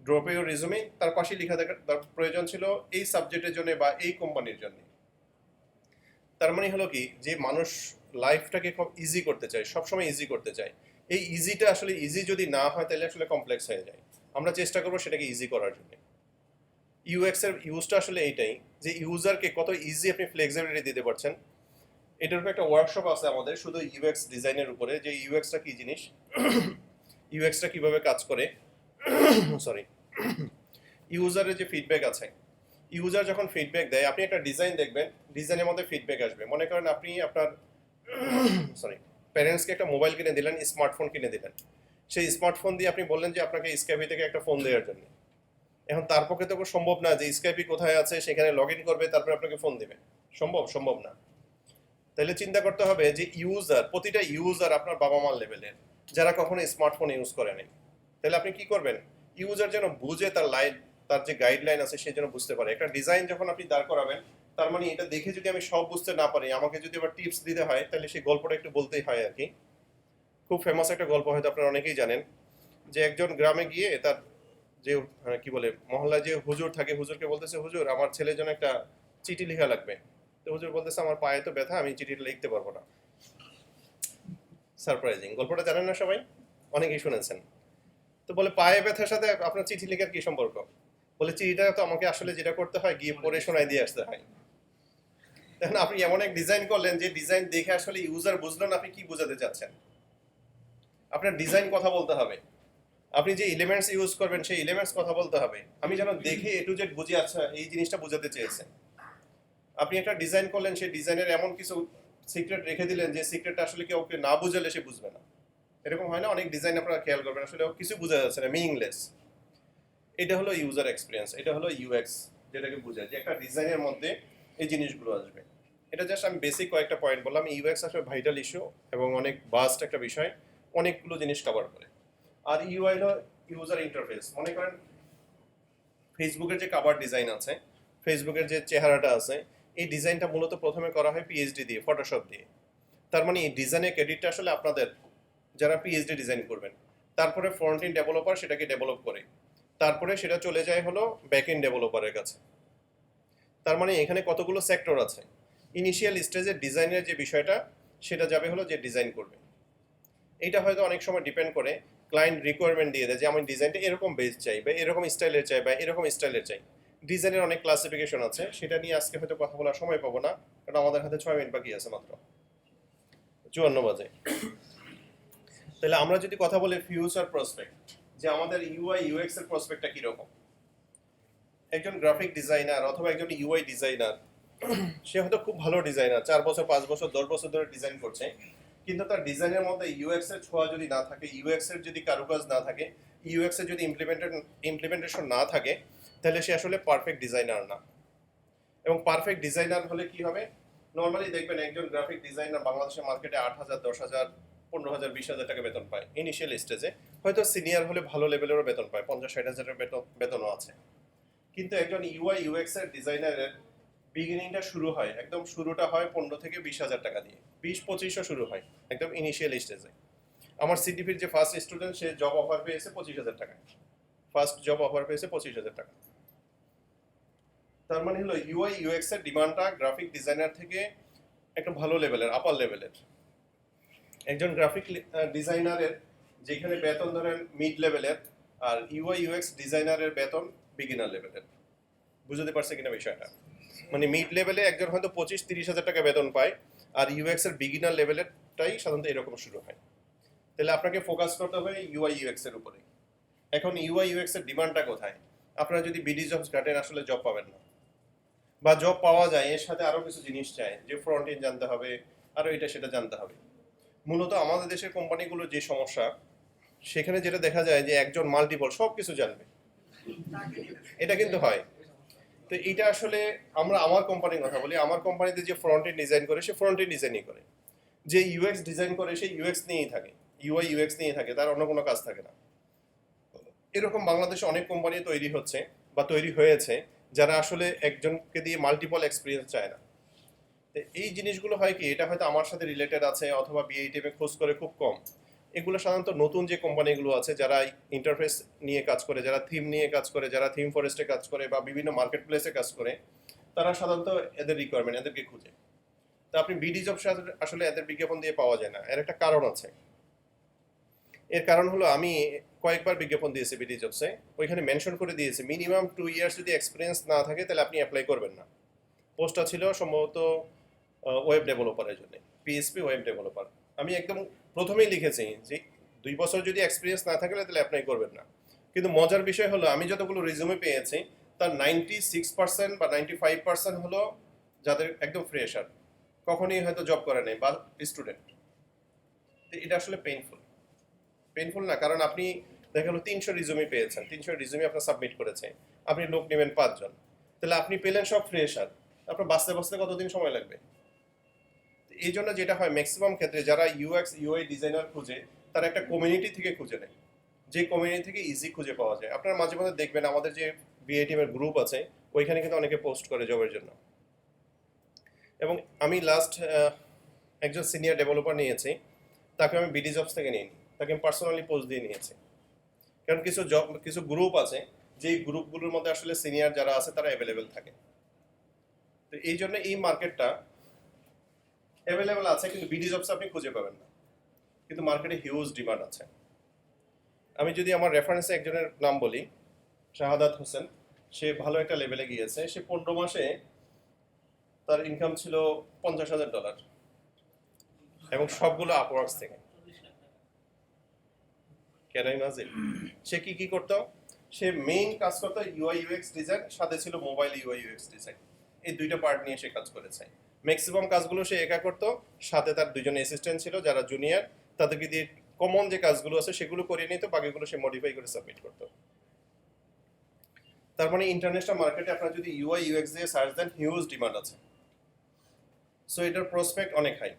Speaker 1: ড্রপ ইউর রিজুমি, তার পাশে লেখা তার প্রয়োজন ছিল এই সাবজেক্টের জন্য বা এই কোম্পানির জন্য। তার মানে হলো কি, যে মানুষ লাইফটাকে খুব ইজি করতে চায়, সবসময় ইজি করতে চায়। এই ইজিটা আসলে ইজি যদি না হয় তাহলে আসলে কমপ্লেক্স হয়ে যায়। আমরা চেষ্টা করবো সেটাকে ইজি করার জন্য। ইউএক্স এর ইউজটা আসলে এইটাই, যে ইউজারকে কত ইজি আপনি ফ্লেক্সিবিলিটি দিতে পারছেন। এটার উপর একটা ওয়ার্কশপ আছে আমাদের শুধু ইউএক্স ডিজাইনের উপরে, যে ইউএক্সটা কি জিনিস, ইউএক্সটা কিভাবে কাজ করে। সরি, ইউজারের যে ফিডব্যাক আছে, ইউজার যখন ফিডব্যাক দেয়, আপনি একটা ডিজাইন দেখবেন, ডিজাইনের মধ্যে ফিডব্যাক আসবে। মনে করেন আপনি আপনার সরি প্যারেন্টসকে একটা মোবাইল কিনে দিলেন, স্মার্টফোন কিনে দিলেন। সেই স্মার্টফোন দিয়ে আপনি বললেন যে আপনাকে স্কাইপি থেকে একটা ফোন দেওয়ার জন্য। এখন তার পক্ষে তো সম্ভব না যে স্কাইপি কোথায় আছে সেখানে লগ ইন করবে তারপরে আপনাকে ফোন দেবে। সম্ভব না। তাহলে চিন্তা করতে হবে যে ইউজার, প্রতিটা ইউজার আপনার বাবা মার লেভেলের, যারা কখনো স্মার্টফোন ইউজ করে নাই। তাহলে আপনি কি করবেন? ইউজার যেন বুঝে, তার যে গাইডলাইন আছে সে যেন বুঝতে পারে। একটা ডিজাইন যখন আপনি দাঁড় করাবেন, তার মানে এটা দেখে যদি আমি সব বুঝতে না পারি, আমাকে যদি আবার টিপস দিতে হয়, তাহলে সেই গল্পটা একটু বলতেই হয় আর কি। খুব ফেমাস একটা গল্প, হয়তো আপনারা অনেকেই জানেন, যে একজন গ্রামে গিয়ে তার যে কি বলে মহল্লায় যে হুজুর থাকে, হুজুরকে বলতেছে, হুজুর আমার ছেলের জন্য একটা চিঠি লেখা লাগবে। তো হুজুর বলতেছে, আমার পায়ে তো ব্যথা, আমি চিঠিটা লিখতে পারবো না। সারপ্রাইজিং গল্পটা জানেন না সবাই? অনেকেই শুনেছেন। তো বলে, পায়ে ব্যথার সাথে আপনার চিঠি লেখার কি সম্পর্ক? বলে, চিঠিটা তো আমাকে আসলে যেটা করতে হয়, গিয়ে পড়ে শোনাই দিয়ে আসতে হয়। দেখেন, আপনি এমন এক ডিজাইন করলেন যে ডিজাইন দেখে আসলে ইউজার বুঝলো না আপনি কি বোঝাতে চাচ্ছেন। আপনার ডিজাইন কথা বলতে হবে, আপনি যে এলিমেন্টস ইউজ করবেন সেই এলিমেন্টস কথা বলতে হবে। আমি যেন দেখে এ টু জেড বুঝি, আচ্ছা এই জিনিসটা বোঝাতে চেয়েছেন। আপনি একটা ডিজাইন করলেন, সেই ডিজাইনের এমন কিছু সিক্রেট রেখে দিলেন যে সিক্রেটটা আসলে কেউ ওকে না বুঝালে সে বুঝবে না। এরকম হয় না? অনেক ডিজাইন আপনারা খেয়াল করবেন, আসলে কিছু বোঝা যাচ্ছে না, মিনিংলেস। এটা হলো ইউজার এক্সপিরিয়েন্স, এটা হলো ইউএক্স, যেটাকে বোঝায় যে একটা ডিজাইনের মধ্যে এই জিনিসগুলো আসবে। এটা জাস্ট আমি বেসিক কয়েকটা পয়েন্ট বললাম। ইউএক্স আসলে ভাইটাল ইস্যু এবং অনেক বাস্ট একটা বিষয়, অনেকগুলো জিনিস কভার করে। আর ইউআই হলো ইউজার ইন্টারফেস। মনে করেন ফেসবুকের যে কভার ডিজাইন আছে, ফেসবুকের যে চেহারাটা আছে, এই ডিজাইনটা মূলত প্রথমে করা হয় পিএইচডি দিয়ে, ফটোশপ দিয়ে। তার মানে এই ডিজাইনের ক্রেডিটটা আসলে আপনাদের, যারা পিএইচডি ডিজাইন করবেন। তারপরে ফ্রন্ট এন্ড ডেভেলপার সেটাকে ডেভেলপ করে, তারপরে সেটা চলে যায় হলো ব্যাক এন্ড ডেভেলপারের কাছে। তার মানে এখানে কতগুলো সেক্টর আছে। ইনিশিয়াল স্টেজে ডিজাইনের যে বিষয়টা, সেটা যাবে হলো যে ডিজাইন করবে। এইটা হয়তো অনেক সময় ডিপেন্ড করে, ক্লায়েন্ট রিকোয়ারমেন্ট দিয়ে দেয় যে আমি ডিজাইনটা এরকম বেস চাই, বা এরকম স্টাইলের চাই, বা এরকম স্টাইলের চাই। ডিজাইনের অনেক ক্লাসিফিকেশন আছে, সেটা নিয়ে আজকে হয়তো কথা বলার সময় পাবো না, কারণ আমাদের হাতে 6 মিনিট বাকি আছে মাত্র, 54 বাজে। তাহলে আমরা যদি কথা বলি ফিউচার প্রসপেক্ট, যে আমাদের ইউআই ইউএক্স এর প্রসপেক্টটা কিরকম। একজন গ্রাফিক ডিজাইনার অথবা একজন ইউআই ডিজাইনার, সে হয়তো খুব ভালো ডিজাইনার, 4 বছর 5 বছর 10 বছর ধরে ডিজাইন করছে, কিন্তু তার ডিজাইনের মধ্যে ইউএক্স এর ছোঁয়া যদি না থাকে, ইউএক্স এর যদি কারুকাজ না থাকে, ইউএক্স এর যদি ইমপ্লিমেন্টেশন না থাকে, তাহলে সে আসলে পারফেক্ট ডিজাইনার না। এবং পারফেক্ট ডিজাইনার হলে কি হবে? নর্মালি দেখবেন একজন গ্রাফিক ডিজাইনার বাংলাদেশের মার্কেটে 8,000 10,000 15,000 20,000 টাকা বেতন পায় ইনিশিয়াল স্টেজে। হয়তো সিনিয়র হলে ভালো লেভেলেরও বেতন পায়, 50-60,000 বেতনও আছে। কিন্তু একজন ইউআই ইউএক্স এর ডিজাইনারের বিগিনিংটা শুরু হয়, একদম শুরুটা হয় 15 থেকে 20,000 টাকা দিয়ে, 20-25ও শুরু হয় একদম ইনিশিয়াল স্টেজে। আমার সিডিপির যে ফার্স্ট স্টুডেন্ট, সে জব অফার পেয়েছে 25,000 টাকায়, ফার্স্ট জব অফার পেয়েছে 25,000 টাকা। তার মানে হলো ইউআই ইউএক্স এর ডিমান্ডটা গ্রাফিক ডিজাইনার থেকে একটা ভালো লেভেলের, আপার লেভেলের। একজন গ্রাফিক ডিজাইনারের যেখানে বেতন ধরেন মিড লেভেলের, আর ইউআই ইউএক্স ডিজাইনারের বেতন বিগিনার লেভেলের। বুঝতে পারছে কিনা বিষয়টা? মানে মিড লেভেলে একজন হয়তো 25-30,000 টাকা বেতন পায়, আর ইউএক্স এর বিগিনার লেভেলেরটাই সাধারণত এরকম শুরু হয়। তাহলে আপনাকে ফোকাস করতে হবে ইউআই ইউএক্স এর উপরে। এখন ইউআই ইউএক্স এর ডিমান্ডটা কোথায়? আপনারা যদি বিডি জবস ঘাটেন আসলে জব পাবেন না, বা জব পাওয়া যায় এর সাথে আরো কিছু জিনিস চাই, যে ফ্রন্ট এন্ড জানতে হবে, আরো এটা সেটা জানতে হবে। মূলত আমাদের দেশের কোম্পানিগুলোর যে সমস্যা, সেখানে যেটা দেখা যায় যে একজন মাল্টিপল সব কিছু জানবে, এটা কিন্তু হয়। তো এটা আসলে আমার কোম্পানির কথা বলি, আমার কোম্পানিতে যে ফ্রন্ট এন্ড ডিজাইন করে সে ফ্রন্ট এন্ড ডিজাইনই করে, যে ইউএক্স ডিজাইন করে সে ইউএক্স নিয়েই থাকে, ইউআই ইউএক্স নিয়েই থাকে, তার অন্য কোনো কাজ থাকে না। এরকম বাংলাদেশে অনেক কোম্পানি তৈরি হচ্ছে বা তৈরি হয়েছে যারা আসলে একজনকে দিয়ে মাল্টিপল এক্সপিরিয়েন্স চায় না। তো এই জিনিসগুলো হয় কি, এটা হয়তো আমার সাথে রিলেটেড আছে অথবা বিআইটিএমে খোঁজ করে খুব কম। এগুলো সাধারণত নতুন যে কোম্পানিগুলো আছে যারা ইন্টারফেস নিয়ে কাজ করে, যারা থিম নিয়ে কাজ করে, যারা থিম ফরেস্টে কাজ করে বা বিভিন্ন মার্কেট প্লেসে কাজ করে, তারা সাধারণত এদের রিকোয়ারমেন্ট এদেরকে খুঁজে। তো আপনি বিডি জব আসলে এদের বিজ্ঞাপন দিয়ে পাওয়া যায় না, এর একটা কারণ আছে। এর কারণ হলো আমি কয়েকবার বিজ্ঞাপন দিয়েছি বিডি জবসে, ওইখানে মেনশন করে দিয়েছি মিনিমাম 2 ইয়ার্স যদি এক্সপিরিয়েন্স না থাকে তাহলে আপনি অ্যাপ্লাই করবেন না। পোস্টটা ছিল সম্ভবত ওয়েব ডেভেলপারের জন্য, পিএসপি ওয়েব ডেভেলপার। আমি একদম প্রথমেই লিখেছি যে 2 বছর যদি এক্সপিরিয়েন্স না থাকে তাহলে অ্যাপ্লাই করবেন না। কিন্তু মজার বিষয় হলো আমি যতগুলো রিজুমে পেয়েছি তার 96% বা 95% হলো যাদের একদম ফ্রেশার, কখনই হয়তো জব করে নাই বা স্টুডেন্ট। এটা আসলে পেইনফুল না, কারণ আপনি দেখা গেলো 300 রিজুমি পেয়েছেন, 300 রিজুমি আপনার সাবমিট করেছে, আপনি লোক নেবেন 5 জন, তাহলে আপনি পেলেন সব ফ্রেশার, আপনার বাঁচতে বাঁচতে কতদিন সময় লাগবে? এই জন্য যেটা হয় ম্যাক্সিমাম ক্ষেত্রে যারা ইউএক্স ইউআই ডিজাইনার খুঁজে তারা একটা কমিউনিটি থেকে খুঁজে নেয়, যে কমিউনিটি থেকে ইজি খুঁজে পাওয়া যায়। আপনারা মাঝে মাঝে দেখবেন আমাদের যে বিআইটিএম এর গ্রুপ আছে ওইখানে কিন্তু অনেকে পোস্ট করে জবের জন্য। এবং আমি লাস্ট একজন সিনিয়র ডেভেলপার নিয়েছি, তাকে আমি বিডি জবস থেকে নিইনি, তাকে আমি পার্সোনালি পোস্ট দিয়ে নিয়েছি। কারণ কিছু গ্রুপ আছে যেই গ্রুপগুলোর মধ্যে আসলে সিনিয়র যারা আছে তারা অ্যাভেলেবেল থাকে। তো এই জন্য এই মার্কেটটা অ্যাভেলেবেল আছে, কিন্তু বিডি জবস আপনি খুঁজে পাবেন না, কিন্তু মার্কেটে হিউজ ডিমান্ড আছে। আমি যদি আমার রেফারেন্সে একজনের নাম বলি, শাহাদাত হোসেন, সে ভালো একটা লেভেলে গিয়েছে, সে 15 মাসে তার ইনকাম ছিল $50,000 এবং সবগুলো আপওয়ার্কস থেকে। কেন ইমাজিন, সে কি করতো? সে মেইন কাজ করতো ইউআই ইউএক্স ডিজাইন, সাথে ছিল মোবাইল ইউআই ইউএক্স ডিজাইন, এই দুইটা পার্ট নিয়ে সে কাজ করেছে। ম্যাক্সিমাম কাজগুলো সে একা করতো, সাথে তার দুজন অ্যাসিস্ট্যান্ট ছিল যারা জুনিয়র, তাদেরকে দিয়ে কমন যে কাজগুলো আছে সেগুলো করিয়ে নিত, বাকিগুলো সে মডিফাই করে সাবমিট করতো। তার মানে ইন্টারন্যাশনাল মার্কেটে আপনারা যদি ইউআই ইউএক্স দিয়ে সার্চ দেন হিউজ ডিমান্ড আছে, সো এটার প্রসপেক্ট অনেক হাই।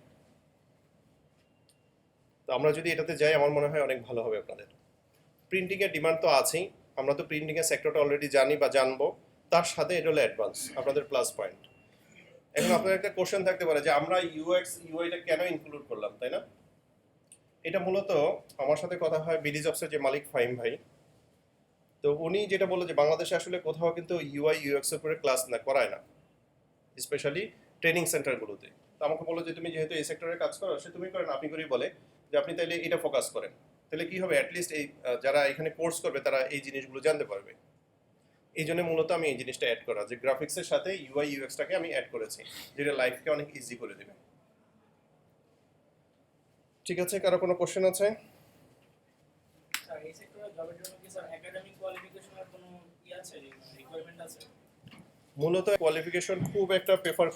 Speaker 1: তো আমরা যদি এটাতে যাই আমার মনে হয় অনেক ভালো হবে আপনাদের। প্রিন্টিংয়ের ডিমান্ড তো আছেই, আমরা তো প্রিন্টিংয়ের সেক্টরটা অলরেডি জানি বা জানবো, তার সাথে এটা হলো অ্যাডভান্স, আপনাদের প্লাস পয়েন্ট। এখন আপনাদের একটা কোশ্চেন থাকতে পারে যে আমরা ইউএক্স ইউআইটা কেন ইনক্লুড করলাম, তাই না? এটা মূলত আমার সাথে কথা হয় বিডি জবসের যে মালিক ফাহিম ভাই, তো উনি যেটা বললো যে বাংলাদেশে আসলে কোথাও কিন্তু ইউআই ইউএক্স এর উপরে ক্লাস না করায় না, স্পেশালি ট্রেনিং সেন্টারগুলোতে। তো আমাকে বললো যে তুমি যেহেতু এই সেক্টরে কাজ করো, সে তুমি করেন আপনি করেই বলে যে আপনি তাইলে এটা ফোকাস করেন, তাহলে কি হবে, অ্যাটলিস্ট এই যারা এখানে কোর্স করবে তারা এই জিনিসগুলো জানতে পারবে। এই জন্য মূলত আমি এই জিনিসটা অ্যাড করা, যে গ্রাফিক্সের সাথে ইউআই ইউএক্সটাকে আমি অ্যাড করেছি, যেটা লাইফকে অনেক ইজি করে দেবে। ঠিক আছে, কারো কোনো কোশ্চেন আছে?
Speaker 3: স্যার এই সেক্টরে জবের জন্য কি স্যার একাডেমিক কোয়ালিফিকেশনের কোনো আছে রিকোয়ারমেন্ট আছে?
Speaker 1: মূলত কোয়ালিফিকেশন খুব একটা প্রেফার